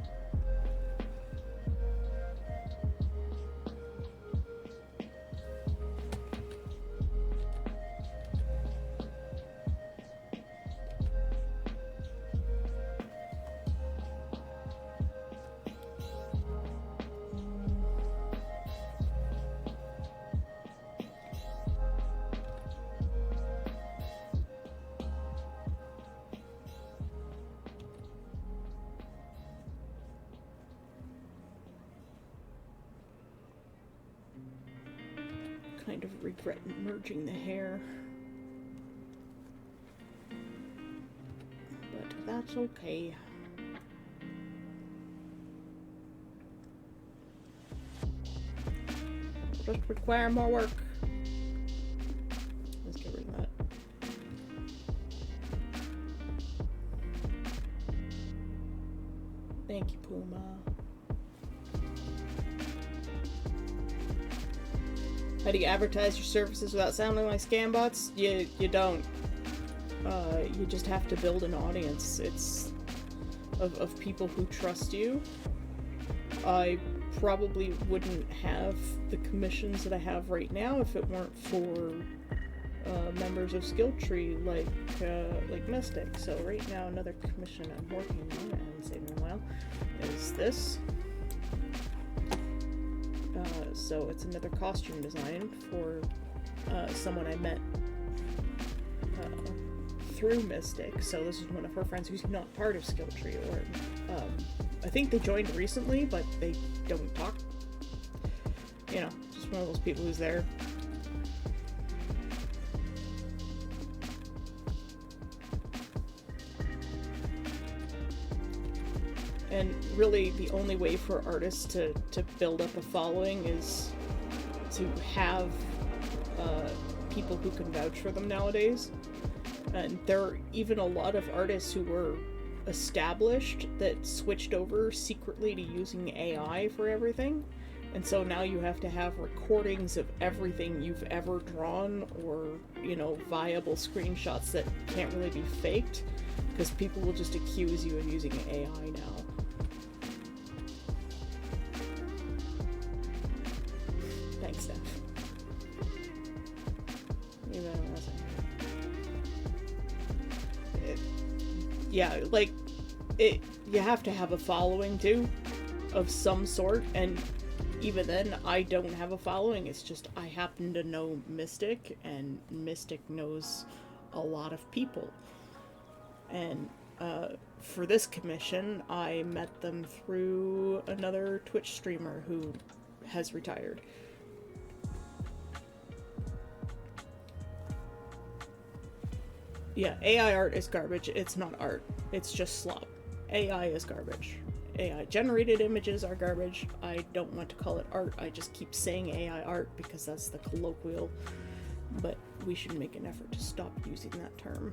Kind of regret merging the hair. But that's okay. Just require more work. Let's get rid of that. Thank you, Puma. How do you advertise your services without sounding like scam bots? You don't. You just have to build an audience. It's of people who trust you. I probably wouldn't have the commissions that I have right now if it weren't for members of Skilltree like Mystic. So right now, another commission I'm working on, I haven't seen in a while, is this. So it's another costume design for someone I met through Mystic. So this is one of her friends who's not part of Skilltree, or I think they joined recently, but they don't talk. You know, just one of those people who's there. And really, the only way for artists to build up a following is to have people who can vouch for them nowadays. And there are even a lot of artists who were established that switched over secretly to using AI for everything. And so now you have to have recordings of everything you've ever drawn, or, viable screenshots that can't really be faked, because people will just accuse you of using AI now. Thanks, Steph. Yeah, like, you have to have a following, too, of some sort, and even then, I don't have a following. It's just I happen to know Mystic, and Mystic knows a lot of people. And for this commission, I met them through another Twitch streamer who has retired. Yeah, AI art is garbage. It's not art. It's just slop. AI is garbage. AI generated images are garbage. I don't want to call it art. I just keep saying AI art because that's the colloquial. But we should make an effort to stop using that term.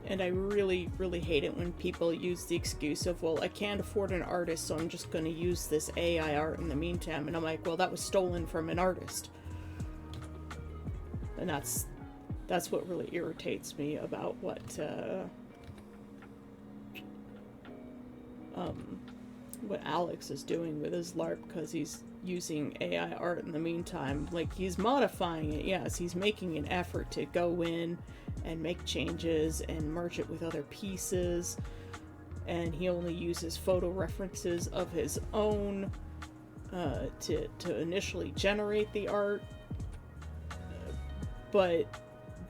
And I really, really hate it when people use the excuse of, well, I can't afford an artist, so I'm just going to use this AI art in the meantime. And I'm like, well, that was stolen from an artist. And that's what really irritates me about what Alex is doing with his LARP, because he's using AI art in the meantime. Like, he's modifying it, yes, he's making an effort to go in and make changes and merge it with other pieces, and he only uses photo references of his own to initially generate the art, but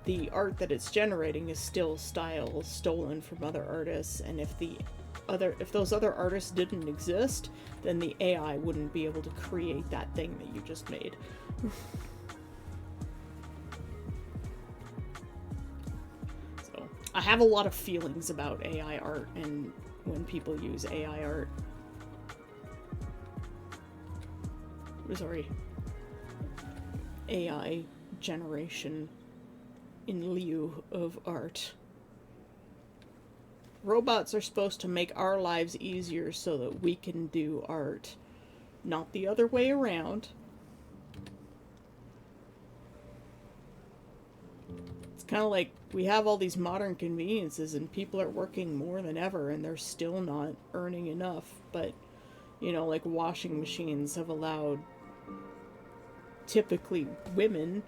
the art that it's generating is still style stolen from other artists, and if those other artists didn't exist, then the AI wouldn't be able to create that thing that you just made. So, I have a lot of feelings about AI art and when people use AI art. Sorry. AI generation in lieu of art. Robots are supposed to make our lives easier so that we can do art, not the other way around. It's kind of like we have all these modern conveniences and people are working more than ever and they're still not earning enough. But, like washing machines have allowed typically women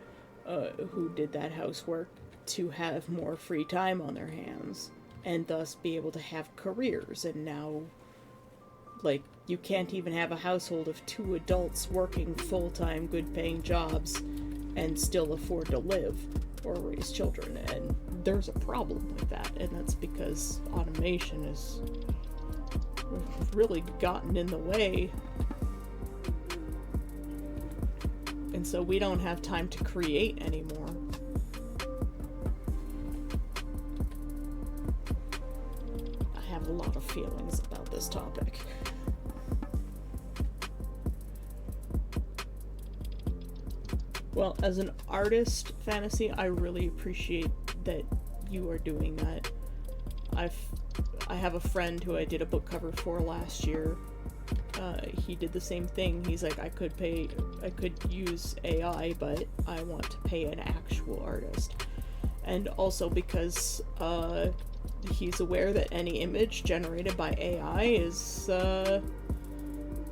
who did that housework to have more free time on their hands, and thus be able to have careers. And now, like, you can't even have a household of 2 adults working full-time, good-paying jobs and still afford to live or raise children. And there's a problem with that, and that's because automation has really gotten in the way. And so we don't have time to create anymore. A lot of feelings about this topic. Well, as an artist, Fantasy, I really appreciate that you are doing that. I have a friend who I did a book cover for last year. He did the same thing. He's like, I could use AI, but I want to pay an actual artist. And also because he's aware that any image generated by AI is,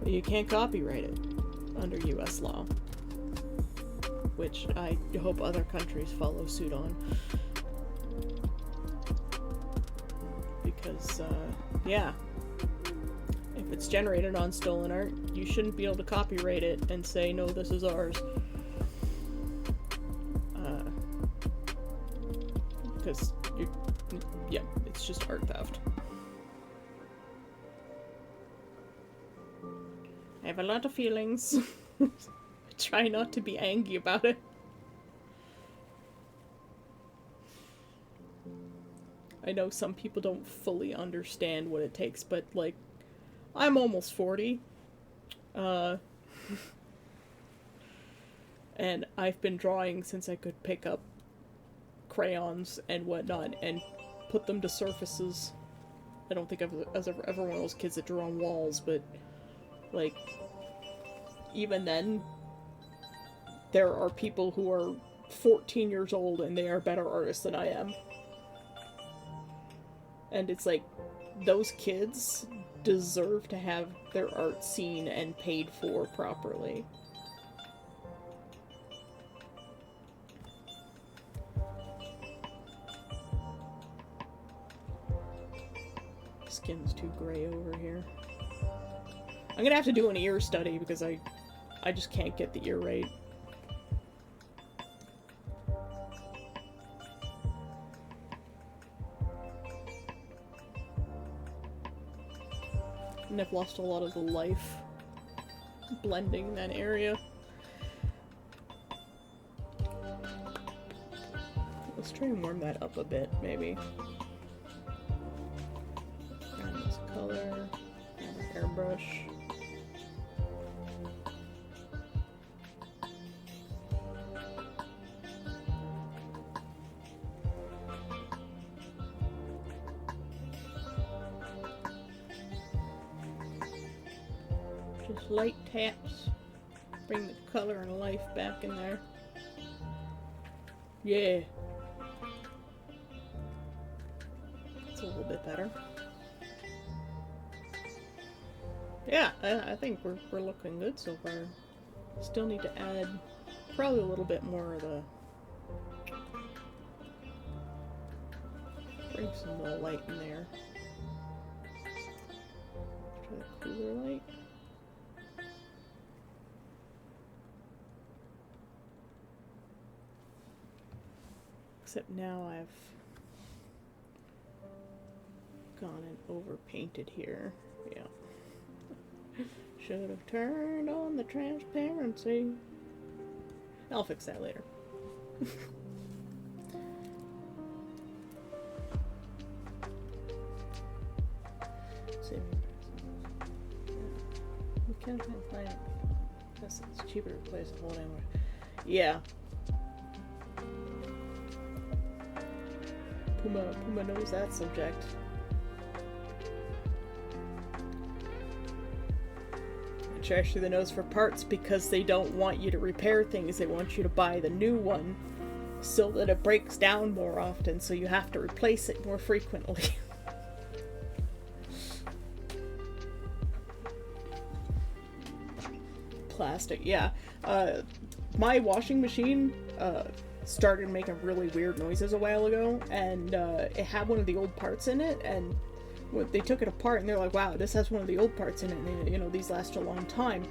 you can't copyright it under US law, which I hope other countries follow suit on. Because, yeah, if it's generated on stolen art, you shouldn't be able to copyright it and say, no, this is ours. Because yeah, it's just art theft. I have a lot of feelings. I try not to be angry about it. I know some people don't fully understand what it takes, but, like, I'm almost 40. Uh, and I've been drawing since I could pick up crayons and whatnot and put them to surfaces. I don't think I was ever one of those kids that drew on walls, but, like, even then, there are people who are 14 years old and they are better artists than I am. And it's like, those kids deserve to have their art seen and paid for properly. Skin's too gray over here. I'm gonna have to do an ear study because I just can't get the ear right. And I've lost a lot of the life blending in that area. Let's try and warm that up a bit, maybe. Grab this color, grab an airbrush. Just light taps. Bring the color and life back in there. Yeah. It's a little bit better. Yeah, I think we're looking good so far. Still need to add probably a little bit more of the... Bring some more light in there. Try the cooler light. Except now I've gone and overpainted here. Yeah. Should have turned on the transparency. I'll fix that later. See. We can't find it. Guess it's cheaper to replace the whole damn way. Yeah. Puma knows that subject. They trash through the nose for parts because they don't want you to repair things. They want you to buy the new one so that it breaks down more often, so you have to replace it more frequently. Plastic, yeah. My washing machine, started making really weird noises a while ago, and it had one of the old parts in it, and when they took it apart and they're like, wow, this has one of the old parts in it, and they, you know, these last a long time.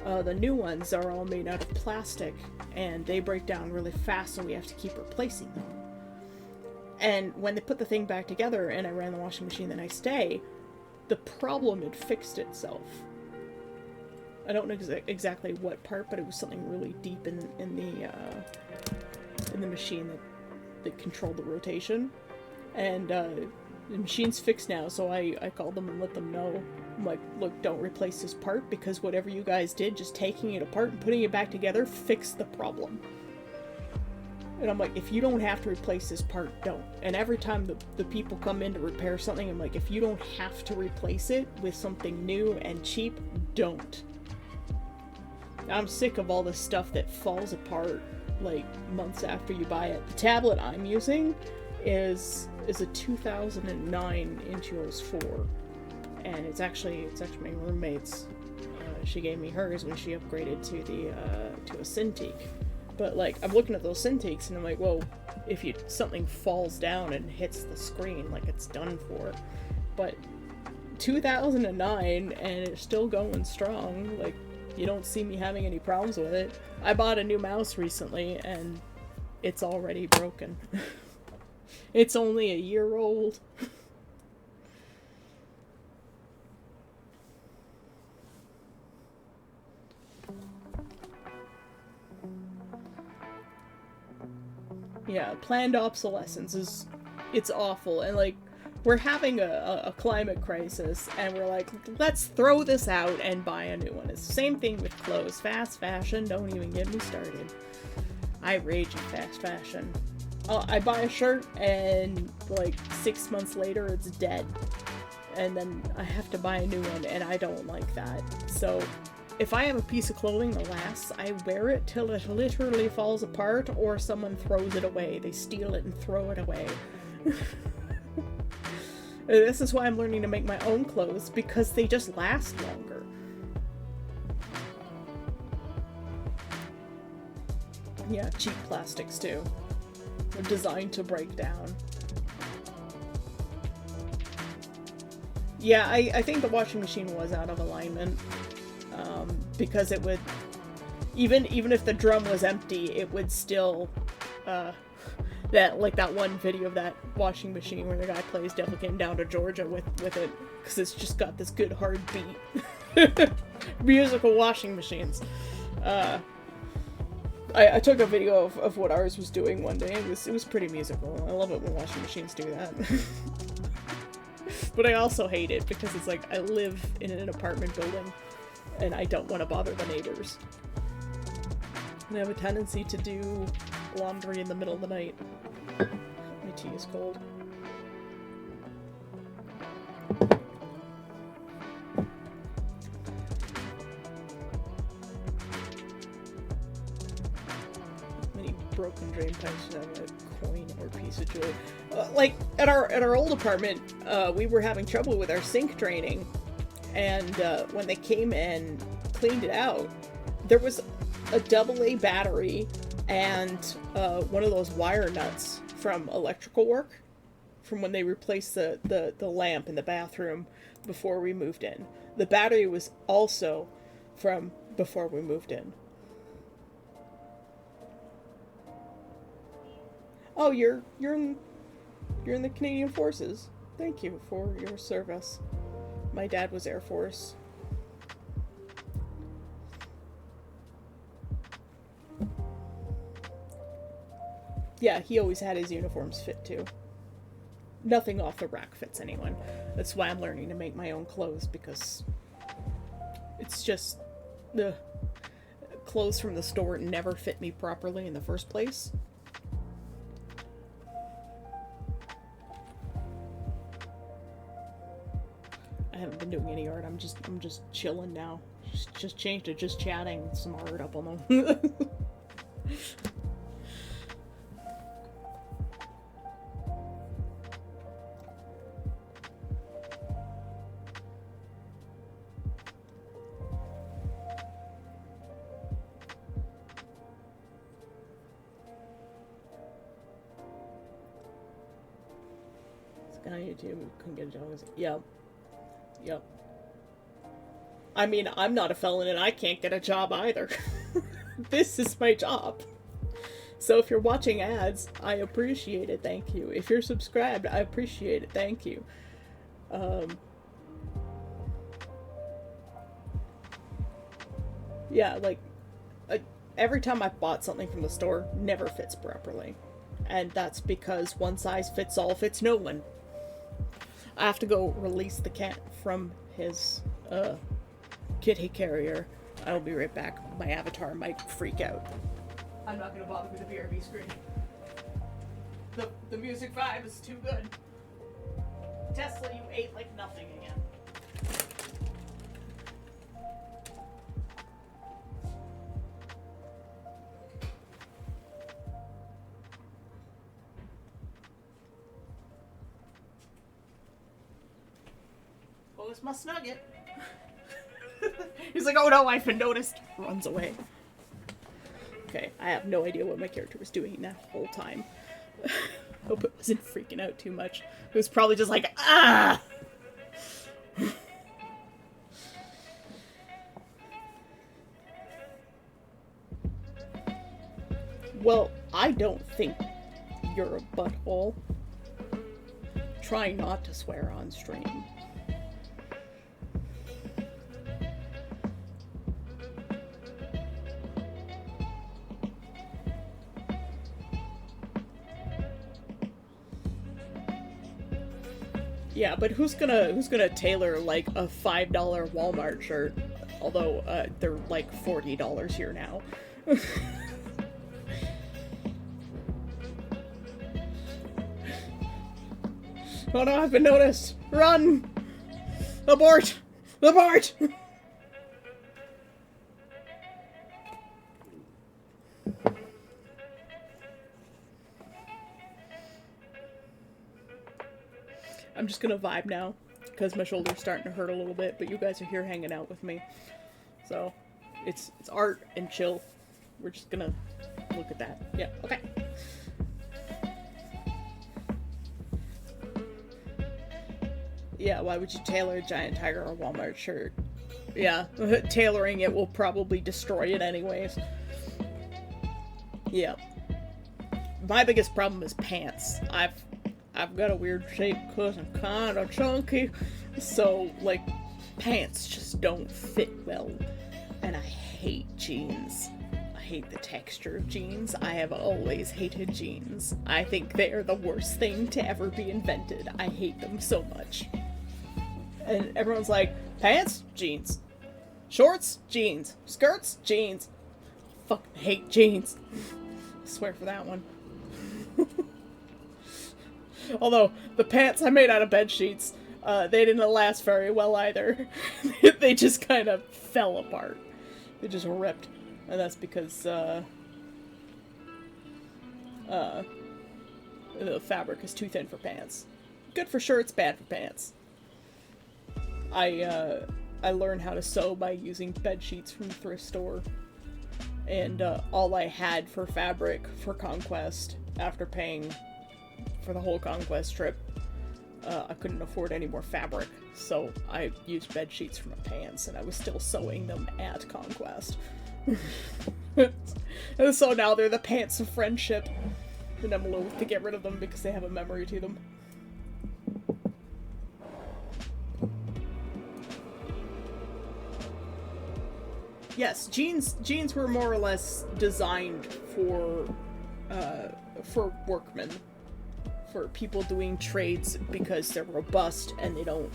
The new ones are all made out of plastic, and they break down really fast, so we have to keep replacing them. And when they put the thing back together and I ran the washing machine the next day, the problem had fixed itself. I don't know exactly what part, but it was something really deep in the machine that controlled the rotation. And the machine's fixed now, so I called them and let them know. I'm like, look, don't replace this part, because whatever you guys did, just taking it apart and putting it back together, fixed the problem. And I'm like, if you don't have to replace this part, don't. And every time the people come in to repair something, I'm like, if you don't have to replace it with something new and cheap, don't. I'm sick of all this stuff that falls apart like months after you buy it. The tablet I'm using is a 2009 Intuos 4, and it's actually my roommate's. She gave me hers when she upgraded to a Cintiq. But like, I'm looking at those Cintiqs and I'm like, whoa, if something falls down and hits the screen, like, it's done for. But 2009 and it's still going strong. Like, you don't see me having any problems with it. I bought a new mouse recently and it's already broken. It's only a year old. Yeah, planned obsolescence it's awful. And like, we're having a climate crisis, and we're like, let's throw this out and buy a new one. It's the same thing with clothes. Fast fashion, don't even get me started. I rage at fast fashion. I buy a shirt, and like 6 months later, it's dead. And then I have to buy a new one, and I don't like that. So if I have a piece of clothing that lasts, I wear it till it literally falls apart, or someone throws it away. They steal it and throw it away. This is why I'm learning to make my own clothes, because they just last longer. Yeah, cheap plastics too. They're designed to break down. Yeah, I think the washing machine was out of alignment. Because it would, even if the drum was empty, it would still, that one video of that washing machine where the guy plays Devil Came Down to Georgia with it, because it's just got this good hard beat. Musical washing machines. I took a video of what ours was doing one day. It was pretty musical. I love it when washing machines do that. But I also hate it because it's like I live in an apartment building and I don't want to bother the neighbors. And I have a tendency to do laundry in the middle of the night. My tea is cold. Many broken drain pipes have a coin or piece of jewelry. Like at our old apartment, we were having trouble with our sink draining, and when they came and cleaned it out, there was a AA battery and one of those wire nuts from electrical work, from when they replaced the lamp in the bathroom before we moved in. The battery was also from before we moved in. Oh, you're in the Canadian Forces. Thank you for your service. My dad was Air Force. Yeah, he always had his uniforms fit too. Nothing off the rack fits anyone. That's why I'm learning to make my own clothes, because it's just the clothes from the store never fit me properly in the first place. I haven't been doing any art. I'm just chilling now. Just changed to just chatting with some art up on them. On YouTube, couldn't get a job. Yep. I mean, I'm not a felon and I can't get a job either. This is my job. So if you're watching ads, I appreciate it, thank you. If you're subscribed, I appreciate it, thank you. Yeah, like, every time I bought something from the store, never fits properly. And that's because one size fits all fits no one. I have to go release the cat from his kitty carrier. I'll be right back. My avatar might freak out. I'm not going to bother with the BRB screen. The music vibe is too good. Tesla, you ate like nothing again. It's my Snugget. He's like, oh no, I've been noticed. Runs away. Okay, I have no idea what my character was doing that whole time. Hope it wasn't freaking out too much. It was probably just like, ah! Well, I don't think you're a butthole. Try not to swear on stream. Yeah, but who's gonna tailor like a $5 Walmart shirt? Although they're like $40 here now. Oh no, I've been noticed! Run! Abort! Abort! I'm just gonna vibe now, because my shoulder's starting to hurt a little bit, but you guys are here hanging out with me. So, it's art and chill. We're just gonna look at that. Yeah, okay. Yeah, why would you tailor a Giant Tiger or Walmart shirt? Yeah, tailoring it will probably destroy it anyways. Yeah. My biggest problem is pants. I've got a weird shape because I'm kind of chunky, so, like, pants just don't fit well. And I hate jeans. I hate the texture of jeans. I have always hated jeans. I think they are the worst thing to ever be invented. I hate them so much. And everyone's like, pants? Jeans. Shorts? Jeans. Skirts? Jeans. Fucking hate jeans. I swear for that one. Although, the pants I made out of bed sheets, they didn't last very well either. They just kind of fell apart. They just ripped. And that's because, the fabric is too thin for pants. Good for shirts, bad for pants. I learned how to sew by using bed sheets from the thrift store. And, all I had for fabric for Conquest, after paying for the whole Conquest trip, I couldn't afford any more fabric, so I used bed sheets for my pants, and I was still sewing them at Conquest. And so now they're the pants of friendship, and I'm loath to get rid of them because they have a memory to them. Yes, jeans were more or less designed for workmen. For people doing trades because they're robust and they don't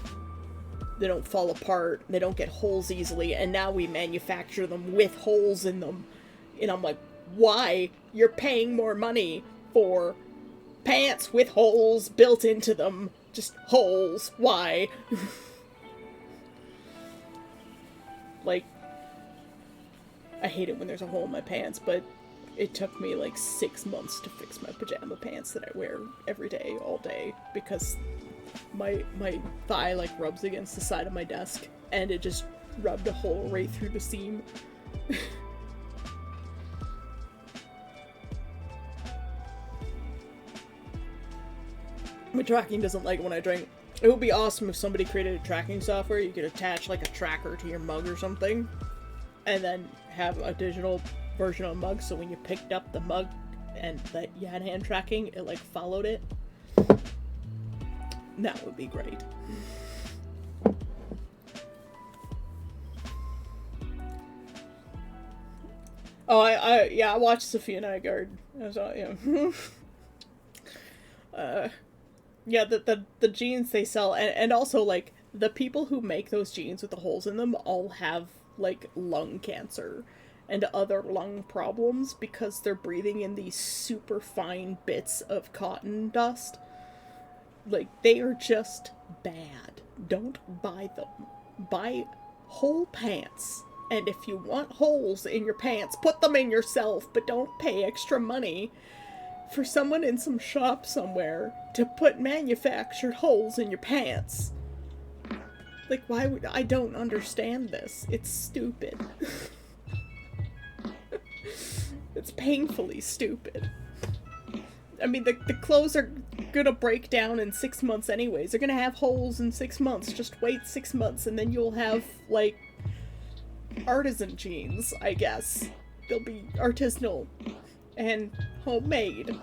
fall apart, they don't get holes easily, and now we manufacture them with holes in them. And I'm like, why? You're paying more money for pants with holes built into them. Just holes. Why? Like, I hate it when there's a hole in my pants, but it took me like 6 months to fix my pajama pants that I wear every day, all day, because my thigh like rubs against the side of my desk, and it just rubbed a hole right through the seam. My tracking doesn't like it when I drink. It would be awesome if somebody created a tracking software. You could attach like a tracker to your mug or something, and then have a digital version of a mug, so when you picked up the mug and that you had hand tracking, it like followed it. That would be great. Oh, I watched Sophia Nygaard. I was, yeah, the jeans they sell, and also like the people who make those jeans with the holes in them all have like lung cancer and other lung problems because they're breathing in these super fine bits of cotton dust. Like, they are just bad. Don't buy them. Buy whole pants. And if you want holes in your pants, put them in yourself, but don't pay extra money for someone in some shop somewhere to put manufactured holes in your pants. Like, why would... I don't understand this. It's stupid. It's painfully stupid. I mean, the clothes are gonna break down in 6 months anyways. They're gonna have holes in 6 months. Just wait 6 months and then you'll have, like, artisan jeans, I guess. They'll be artisanal and homemade.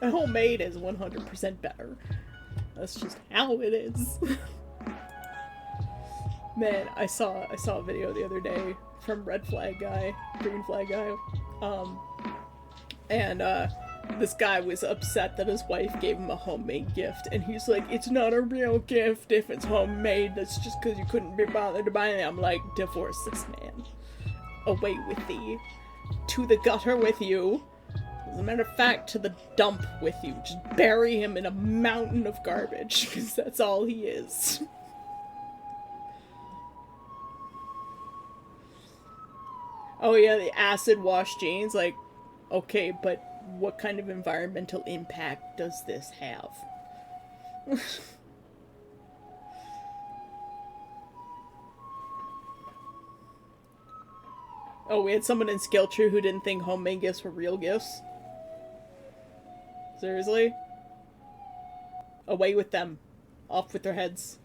And homemade is 100% better. That's just how it is. Man, I saw a video the other day from Red Flag Guy, Green Flag Guy, and this guy was upset that his wife gave him a homemade gift, and he's like, it's not a real gift if it's homemade, that's just because you couldn't be bothered to buy it. I'm like, divorce this man. Away with thee. To the gutter with you. As a matter of fact, to the dump with you. Just bury him in a mountain of garbage, because that's all he is. Oh yeah, the acid wash jeans, like, okay, but what kind of environmental impact does this have? Oh, we had someone in Skilltree who didn't think homemade gifts were real gifts? Seriously? Away with them. Off with their heads.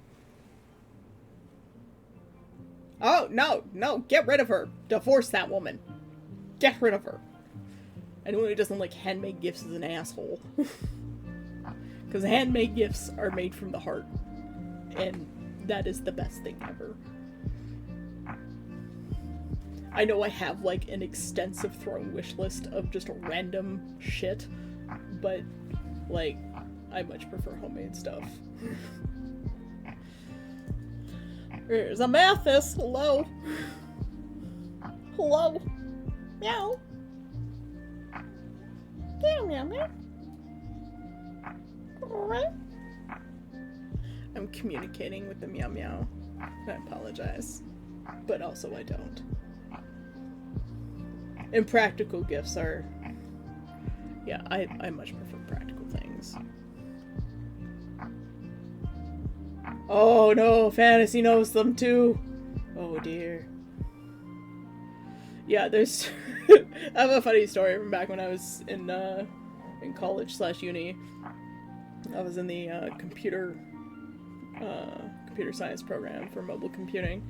Oh, no, no, get rid of her. Divorce that woman. Get rid of her. Anyone who doesn't like handmade gifts is an asshole. Because handmade gifts are made from the heart. And that is the best thing ever. I know I have like an extensive throne wish list of just random shit, but like, I much prefer homemade stuff. Here's a Mathis. Hello. Hello. Meow. Meow, meow, meow. Alright. I'm communicating with the meow meow. I apologize. But also I don't. Impractical gifts are... Yeah, I much prefer practical things. Oh no, Fantasy knows them too. Oh dear. Yeah, there's... I have a funny story from back when I was in college/uni. I was in the computer science program for mobile computing.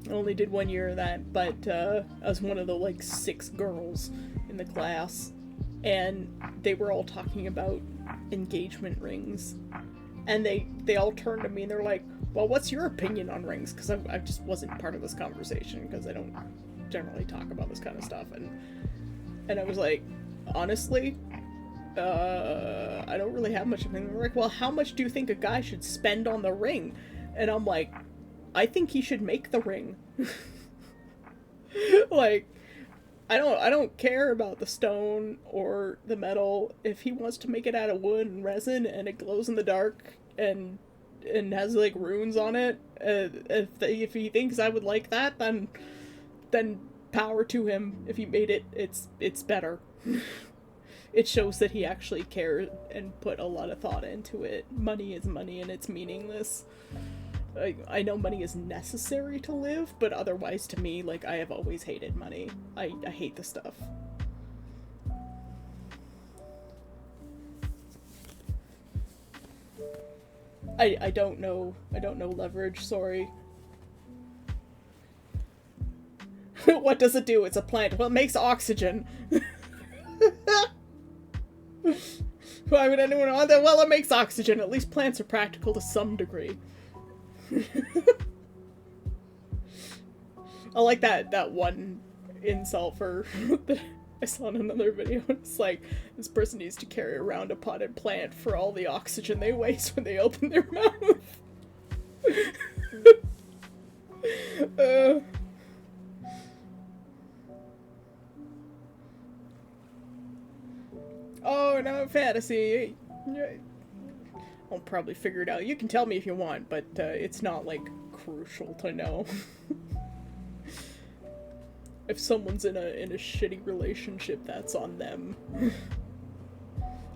I only did 1 year of that, but I was one of the like 6 girls in the class, and they were all talking about engagement rings. And they all turned to me and they're like, well, what's your opinion on rings? Because I just wasn't part of this conversation because I don't generally talk about this kind of stuff. And I was like, honestly, I don't really have much opinion. They're like, well, how much do you think a guy should spend on the ring? And I'm like, I think he should make the ring. Like, I don't care about the stone or the metal. If he wants to make it out of wood and resin and it glows in the dark and has like runes on it, if he thinks I would like that, then power to him. If he made it, it's better. It shows that he actually cared and put a lot of thought into it. Money is money and it's meaningless. I know money is necessary to live, but otherwise to me, like, I have always hated money. I hate the stuff. I don't know leverage, sorry. What does it do? It's a plant. Well, it makes oxygen. Why would anyone want that? Well, it makes oxygen. At least plants are practical to some degree. I like that one insult for that I saw in another video. It's like, this person needs to carry around a potted plant for all the oxygen they waste when they open their mouth. Oh no, Fantasy. I'll probably figure it out. You can tell me if you want, but it's not, like, crucial to know. If someone's in a shitty relationship, that's on them.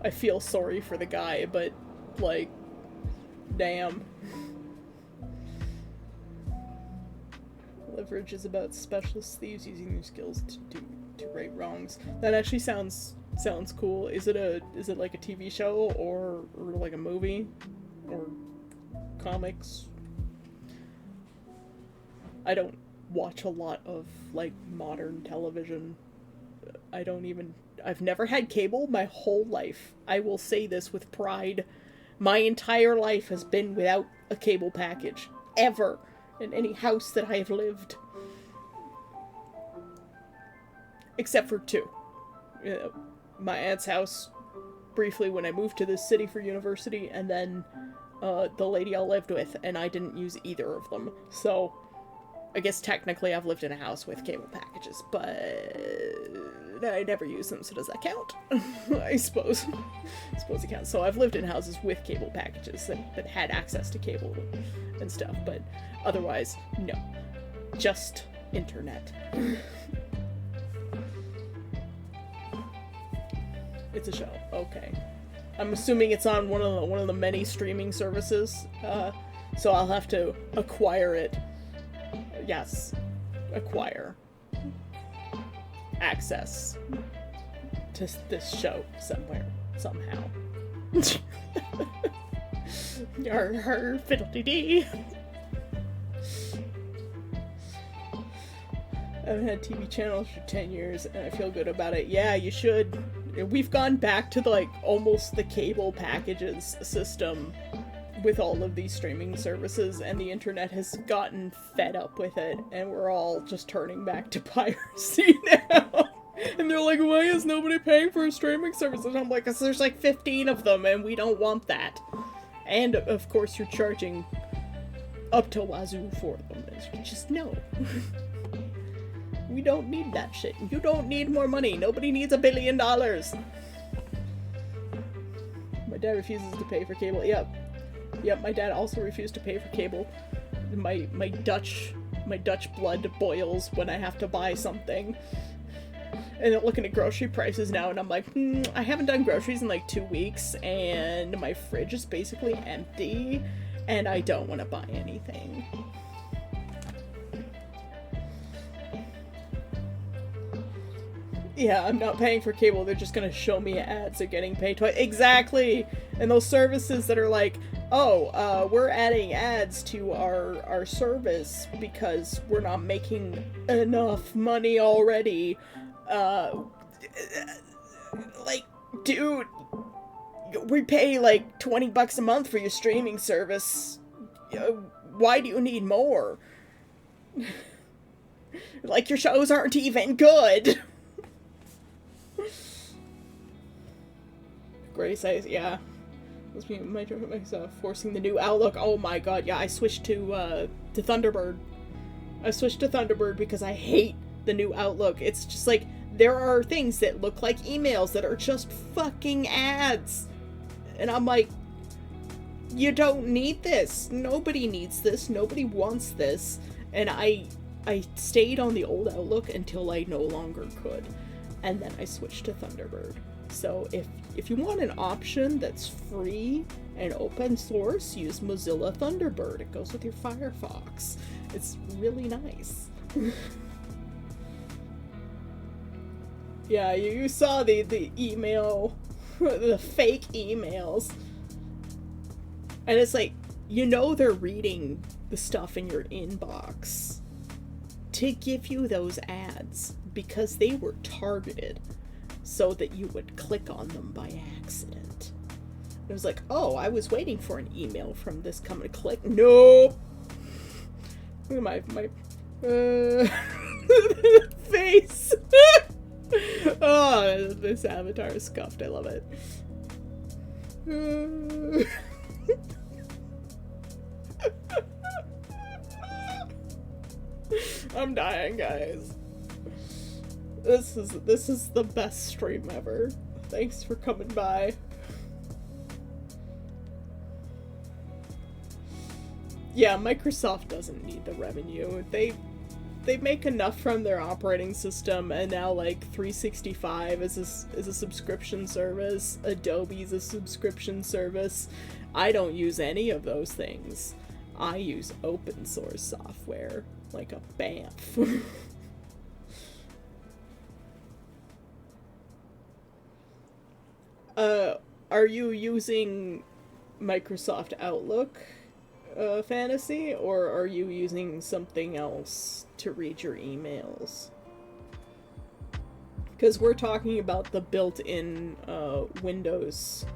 I feel sorry for the guy, but, like, damn. Leverage is about specialist thieves using their skills to right wrongs. That actually sounds cool. Is it like a TV show or like a movie or comics? I don't watch a lot of like modern television. I've never had cable my whole life. I will say this with pride. My entire life has been without a cable package. Ever. In any house that I have lived. Except for 2. my aunt's house briefly when I moved to this city for university, and then the lady I lived with, and I didn't use either of them. So I guess technically I've lived in a house with cable packages, but I never use them, so does that count? I suppose it counts. So I've lived in houses with cable packages that had access to cable and stuff, but otherwise, no. Just internet. It's a show. Okay. I'm assuming it's on one of the many streaming services, so I'll have to acquire it. Yes, acquire access to this show somewhere, somehow. Her fiddle-dee-dee. I've had TV channels for 10 years and I feel good about it. Yeah, you should. We've gone back to like almost the cable packages system with all of these streaming services, and the internet has gotten fed up with it, and we're all just turning back to piracy now. And they're like, why is nobody paying for a streaming service? And I'm like, 'cause there's like 15 of them and we don't want that. And of course you're charging up to wazoo for them. Just no. We don't need that shit. You don't need more money. Nobody needs $1 billion. My dad refuses to pay for cable. Yep, my dad also refused to pay for cable. My Dutch blood boils when I have to buy something. And I'm looking at grocery prices now, and I'm like, I haven't done groceries in like 2 weeks, and my fridge is basically empty, and I don't want to buy anything. Yeah, I'm not paying for cable, they're just gonna show me ads, they're getting paid twice. Exactly! And those services that are like, oh, we're adding ads to our service because we're not making enough money already. Like, dude, we pay like $20 a month for your streaming service. Why do you need more? Like, your shows aren't even good. Grace, yeah. Must be myself forcing the new Outlook. Oh my god, yeah, I switched to Thunderbird. I switched to Thunderbird because I hate the new Outlook. It's just like, there are things that look like emails that are just fucking ads. And I'm like, you don't need this. Nobody needs this. Nobody wants this. And I stayed on the old Outlook until I no longer could. And then I switched to Thunderbird. So if you want an option that's free and open source, use Mozilla Thunderbird. It goes with your Firefox. It's really nice. Yeah, you saw the email, the fake emails. And it's like, you know they're reading the stuff in your inbox to give you those ads because they were targeted so that you would click on them by accident. It was like, oh, I was waiting for an email from this company. Click. Nope. Look at my face. Oh, this avatar is scuffed. I love it. I'm dying, guys. This is the best stream ever. Thanks for coming by. Yeah, Microsoft doesn't need the revenue. They make enough from their operating system, and now like 365 is a subscription service. Adobe's a subscription service. I don't use any of those things. I use open source software, like a BAMF. Are you using Microsoft Outlook, Fantasy, or are you using something else to read your emails? Because we're talking about the built-in Windows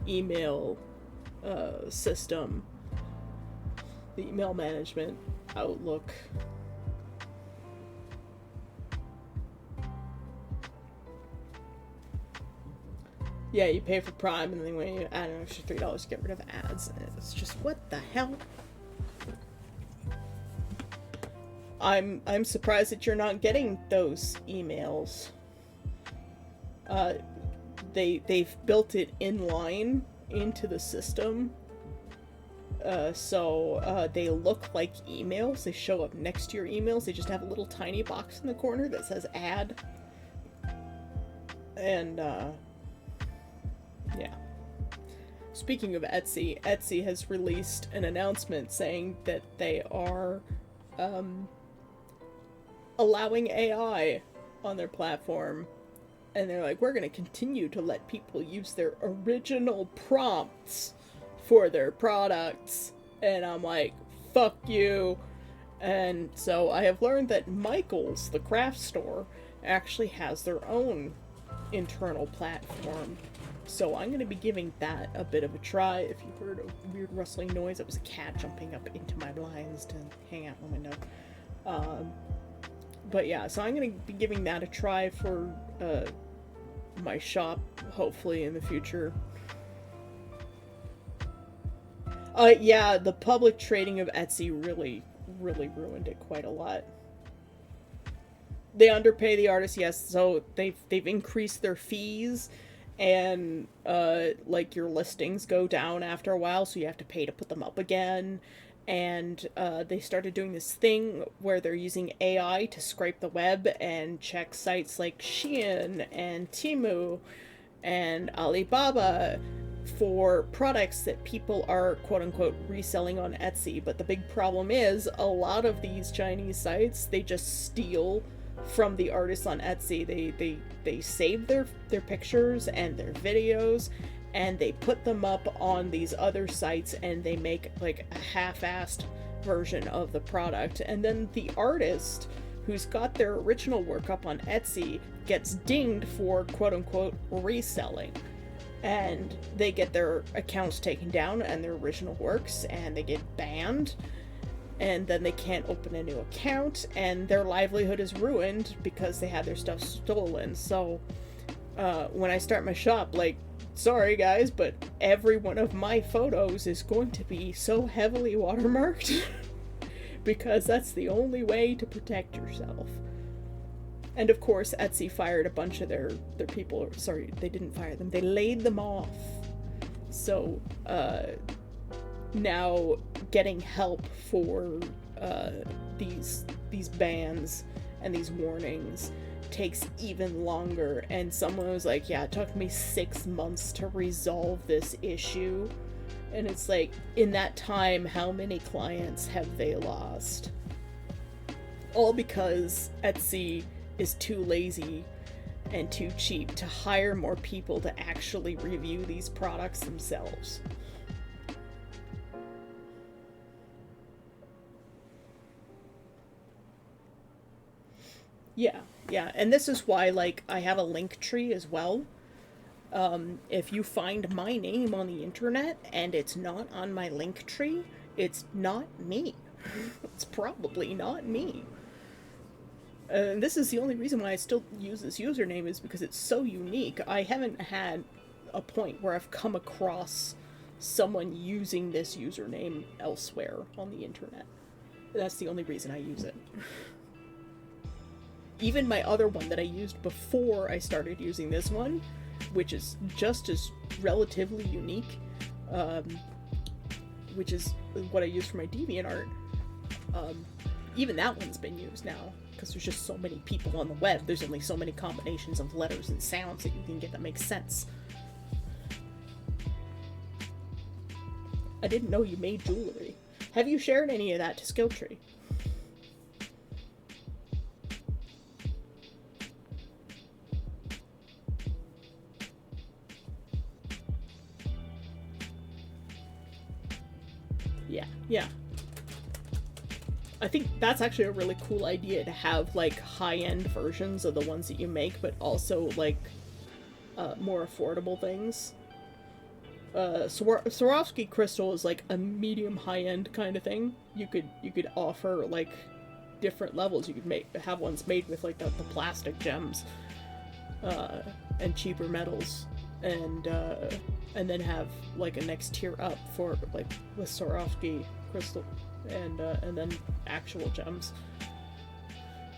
email system, the email management, Outlook. Yeah, you pay for Prime, and then when you add an extra $3 to get rid of ads, it's just, what the hell? I'm surprised that you're not getting those emails. They've built it in line into the system, so they look like emails. They show up next to your emails. They just have a little tiny box in the corner that says "add," and yeah. Speaking of Etsy, Etsy has released an announcement saying that they are allowing AI on their platform. And they're like, we're going to continue to let people use their original prompts for their products. And I'm like, fuck you. And so I have learned that Michael's, the craft store, actually has their own internal platform. So I'm going to be giving that a bit of a try. If you heard a weird rustling noise, it was a cat jumping up into my blinds to hang out the window. But yeah, so I'm going to be giving that a try for my shop, hopefully in the future. Yeah, the public trading of Etsy really ruined it quite a lot. They underpay the artists, yes, so they've increased their fees, and like your listings go down after a while, so you have to pay to put them up again. And they started doing this thing where they're using AI to scrape the web and check sites like Shein and Temu and Alibaba for products that people are quote-unquote reselling on Etsy. But the big problem is a lot of these Chinese sites, they just steal from the artists on Etsy. They save their pictures and their videos, and they put them up on these other sites, and they make like a half-assed version of the product. And then the artist who's got their original work up on Etsy gets dinged for quote-unquote reselling. And they get their accounts taken down and their original works, and they get banned. And then they can't open a new account, and their livelihood is ruined because they had their stuff stolen. So when I start my shop, like, sorry guys, but every one of my photos is going to be so heavily watermarked because that's the only way to protect yourself. And of course, Etsy fired a bunch of their people. Sorry, they didn't fire them. They laid them off. So now getting help for these bans and these warnings takes even longer. And someone was like, yeah, it took me 6 months to resolve this issue. And it's like, in that time, how many clients have they lost? All because Etsy is too lazy and too cheap to hire more people to actually review these products themselves. Yeah, and this is why, like, I have a link tree as well. If you find my name on the internet and it's not on my link tree, it's not me. It's probably not me. This is the only reason why I still use this username, is because it's so unique. I haven't had a point where I've come across someone using this username elsewhere on the internet. That's the only reason I use it. Even my other one that I used before I started using this one, which is just as relatively unique, which is what I use for my DeviantArt, even that one's been used now, because there's just so many people on the web. There's only so many combinations of letters and sounds that you can get that make sense. I didn't know you made jewelry. Have you shared any of that to Skilltree? Yeah. I think that's actually a really cool idea, to have like high-end versions of the ones that you make, but also like more affordable things. Swarovski crystal is like a medium high-end kind of thing. You could offer like different levels. You could have ones made with like the plastic gems and cheaper metals. and then have like a next tier up for like with Swarovski crystal and then actual gems.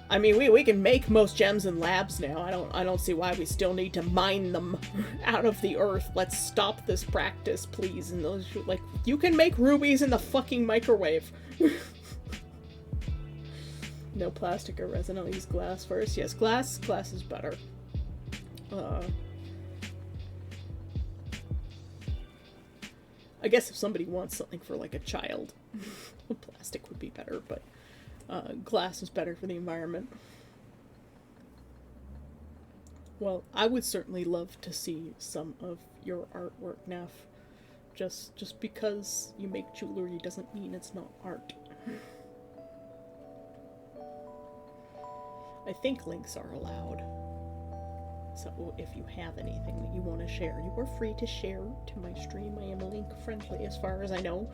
I mean, we can make most gems in labs now. I don't see why we still need to mine them out of the earth. Let's stop this practice, please. And those, like, you can make rubies in the fucking microwave. No plastic or resin. I'll use glass first. Yes, glass is better. I guess if somebody wants something for like a child, plastic would be better, but glass is better for the environment. Well, I would certainly love to see some of your artwork, Neff. Just because you make jewelry doesn't mean it's not art. I think links are allowed. So if you have anything that you want to share, you are free to share to my stream. I am link friendly as far as I know.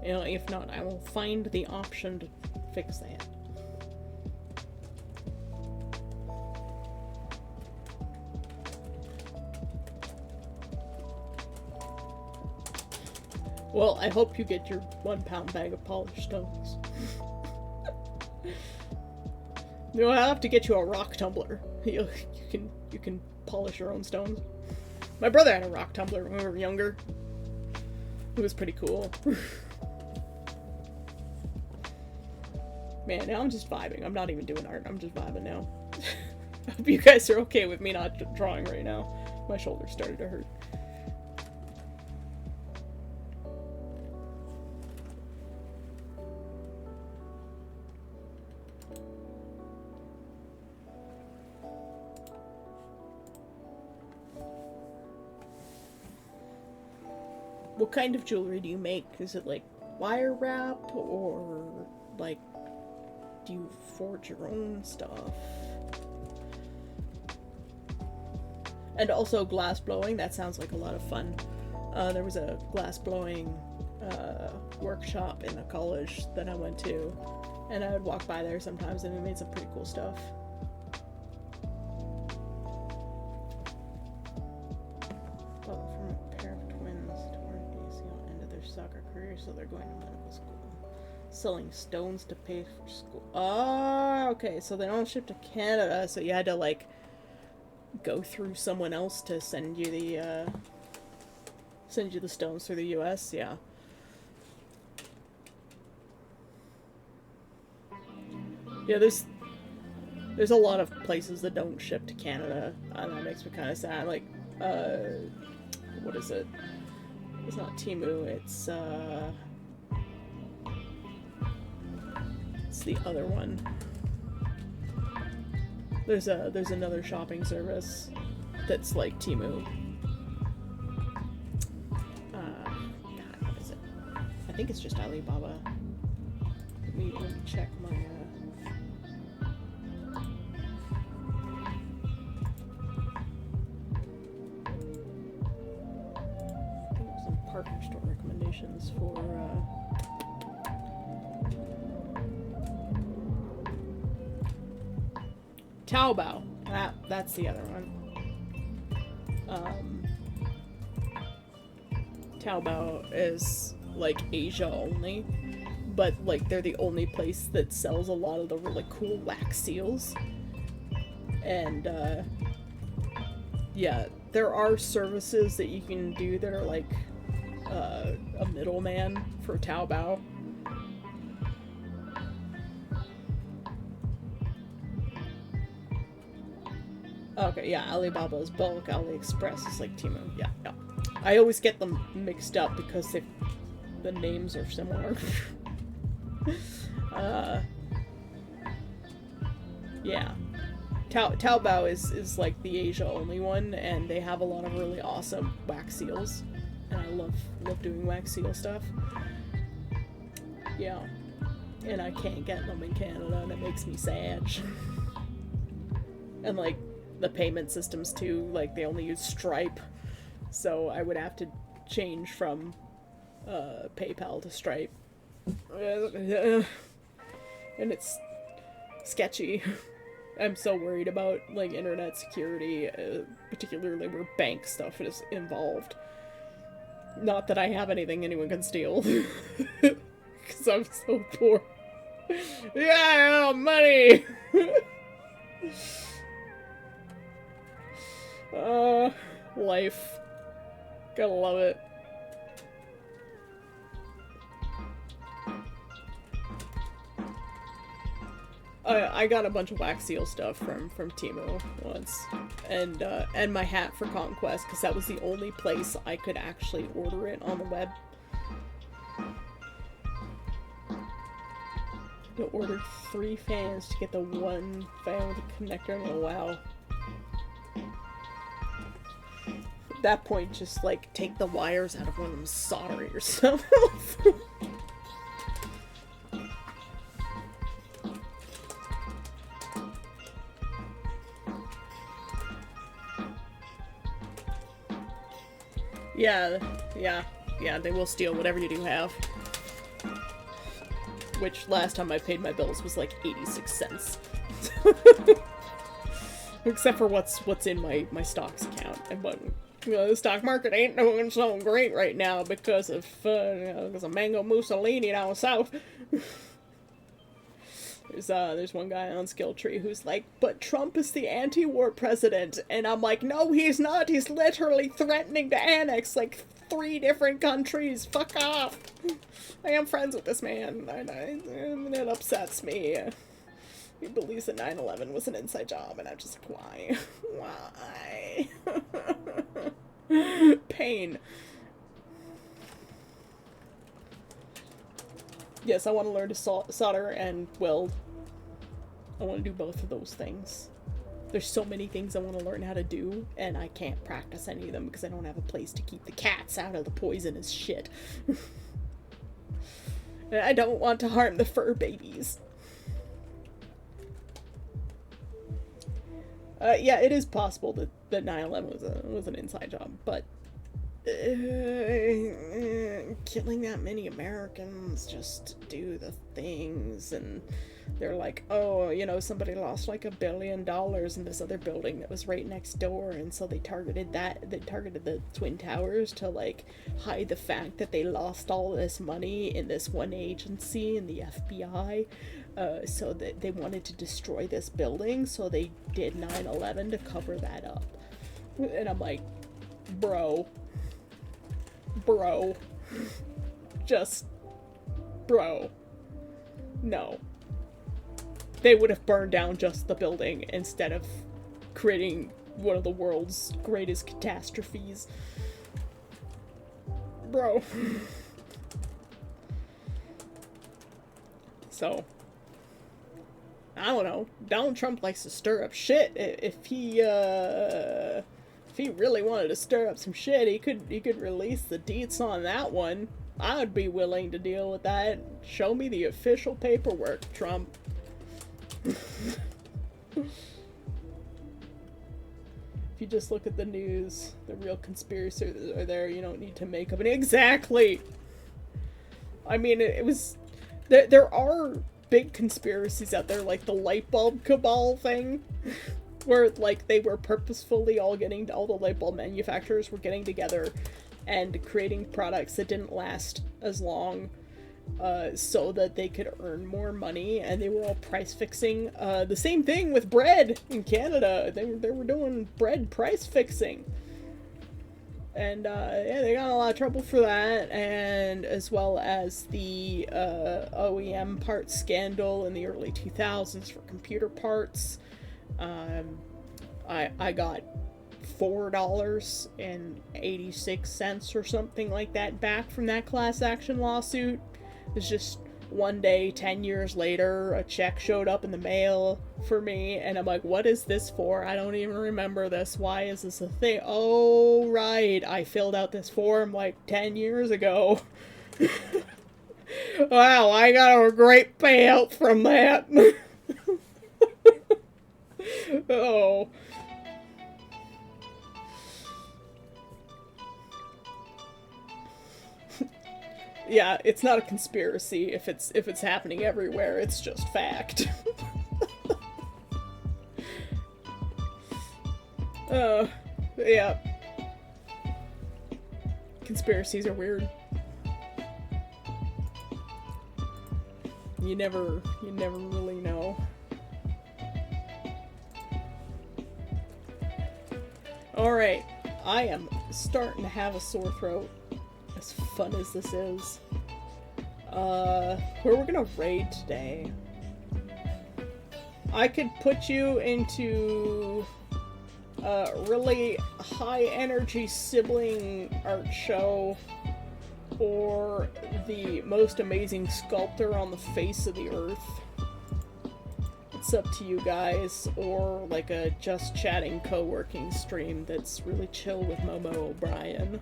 If not, I will find the option to fix that. Well, I hope you get your 1 pound bag of polished stones. No, I'll have to get you a rock tumbler. You can polish your own stones. My brother had a rock tumbler when we were younger. It was pretty cool. Man, now I'm just vibing. I'm not even doing art. I'm just vibing now. I hope you guys are okay with me not drawing right now. My shoulder started to hurt. What kind of jewelry do you make? Is it like wire wrap, or like do you forge your own stuff? And also glass blowing, that sounds like a lot of fun. There was a glass blowing workshop in the college that I went to, and I would walk by there sometimes and we made some pretty cool stuff. So they're going to medical school. Selling stones to pay for school. Oh, okay. So they don't ship to Canada, so you had to, like, go through someone else to send you the stones through the US, yeah. Yeah, there's a lot of places that don't ship to Canada, and that makes me kind of sad. Like, what is it? It's not Temu, it's the other one. There's another shopping service that's like Temu. God, what is it? I think it's just Alibaba. Let me check my partner store recommendations for Taobao. That's the other one. Taobao is like Asia only, but like they're the only place that sells a lot of the really cool wax seals. And yeah, there are services that you can do that are like a middleman for Taobao. Okay, yeah, Alibaba is bulk, AliExpress is like Temu. Yeah. I always get them mixed up because the names are similar. Yeah. Taobao is like the Asia only one, and they have a lot of really awesome wax seals. And I love doing wax seal stuff. Yeah. And I can't get them in Canada, and it makes me sad. And like the payment systems too, like they only use Stripe. So I would have to change from PayPal to Stripe. And it's sketchy. I'm so worried about, like, internet security, particularly where bank stuff is involved. Not that I have anything anyone can steal. Because I'm so poor. Yeah, money! Life. Gotta love it. I got a bunch of wax seal stuff from Temu once, and my hat for Conquest, because that was the only place I could actually order it on the web. To order 3 fans to get the 1 fan with a connector. Oh wow. At that point, just like take the wires out of one of them, solder it yourself. Yeah, they will steal whatever you do have. Which, last time I paid my bills was like 86 cents. Except for what's in my stocks account. And what, you know, the stock market ain't doing so great right now because of Mango Mussolini down south. There's one guy on Skilltree who's like, but Trump is the anti-war president, and I'm like, no, he's not. He's literally threatening to annex like 3 different countries. Fuck off. I am friends with this man, and it upsets me. He believes that 9/11 was an inside job, and I'm just like, why? Why? Pain. Yes, I want to learn to solder and weld. I want to do both of those things. There's so many things I want to learn how to do, and I can't practice any of them because I don't have a place to keep the cats out of the poisonous shit. I don't want to harm the fur babies. Yeah, it is possible that 9/11 was an inside job, but killing that many Americans just to do the things, and they're like, oh, you know, somebody lost like $1 billion in this other building that was right next door, and so they targeted the Twin Towers to like hide the fact that they lost all this money in this one agency in the FBI. So that they wanted to destroy this building, so they did 9/11 to cover that up. And I'm like, bro, just, bro, no. They would have burned down just the building instead of creating one of the world's greatest catastrophes. Bro. So, I don't know. Donald Trump likes to stir up shit. If he really wanted to stir up some shit, he could release the deets on that one. I would be willing to deal with that. Show me the official paperwork, Trump. If you just look at the news, the real conspiracies are there. You don't need to make up an exactly. I mean, it was there are big conspiracies out there, like the light bulb cabal thing, where like they were purposefully all the light bulb manufacturers were getting together and creating products that didn't last as long, so that they could earn more money, and they were all price fixing. The same thing with bread in Canada. They were doing bread price fixing. And, yeah, they got in a lot of trouble for that, and as well as the, OEM parts scandal in the early 2000s for computer parts. I got $4.86 or something like that back from that class action lawsuit. It was just one day, 10 years later, a check showed up in the mail for me, and I'm like, what is this for? I don't even remember this. Why is this a thing? Oh, right. I filled out this form like 10 years ago. Wow, I got a great payout from that. Oh. Yeah, it's not a conspiracy if it's happening everywhere, it's just fact. Yeah. Conspiracies are weird. You never really know. Alright, I am starting to have a sore throat, as fun as this is. Where we're gonna raid today. I could put you into a really high energy sibling art show, or the most amazing sculptor on the face of the earth. It's up to you guys, or like a just chatting co-working stream that's really chill with Momo O'Brien.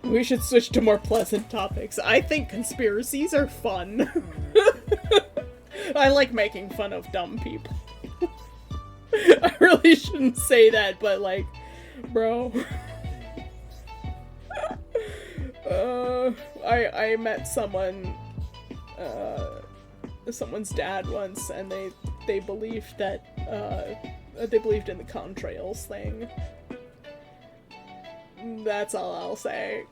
We should switch to more pleasant topics. I think conspiracies are fun. I like making fun of dumb people. I really shouldn't say that, but like, bro. I met someone, someone's dad once, and they believed that, they believed in the contrails thing. That's all I'll say.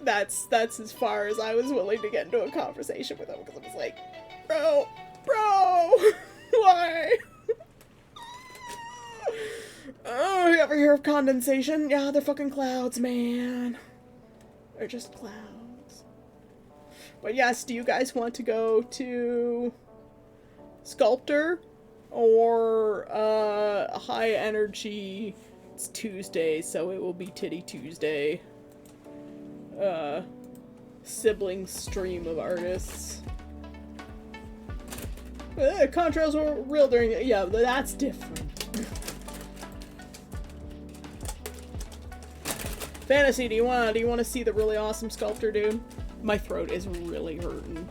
That's as far as I was willing to get into a conversation with him, because I was like, bro, why? Oh, you ever hear of condensation? Yeah, they're fucking clouds, man. They're just clouds. But yes, do you guys want to go to Sculptor or a high energy? It's Tuesday, so it will be Titty Tuesday. Sibling stream of artists. Contrails were real during. Yeah, that's different. Fantasy, do you want to see the really awesome sculptor, dude? My throat is really hurting,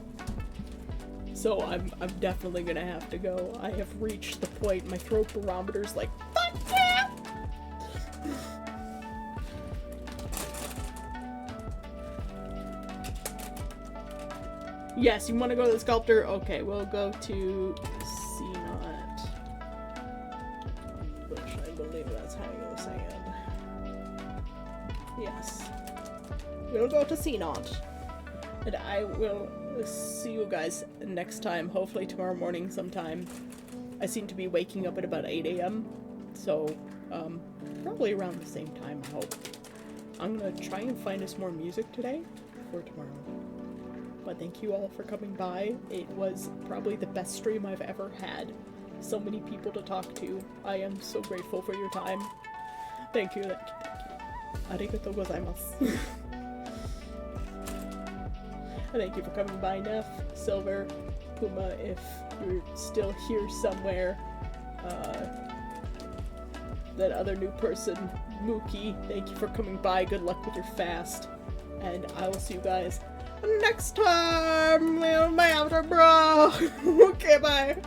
so I'm definitely gonna have to go. I have reached the point. My throat barometer's like, fuck yeah! Yes, you want to go to the sculptor? Okay, we'll go to CNOT. Which I believe that's how you'll say it. Yes. We'll go to CNOT. And I will see you guys next time, hopefully tomorrow morning sometime. I seem to be waking up at about 8 a.m. So, probably around the same time, I hope. I'm gonna try and find us more music today for tomorrow. But thank you all for coming by. It was probably the best stream I've ever had. So many people to talk to. I am so grateful for your time. Thank you. Arigatou gozaimasu. Thank you for coming by, Neff, Silver, Puma, if you're still here somewhere. That other new person, Mookie, thank you for coming by. Good luck with your fast. And I will see you guys next time, my after bro. Okay, bye.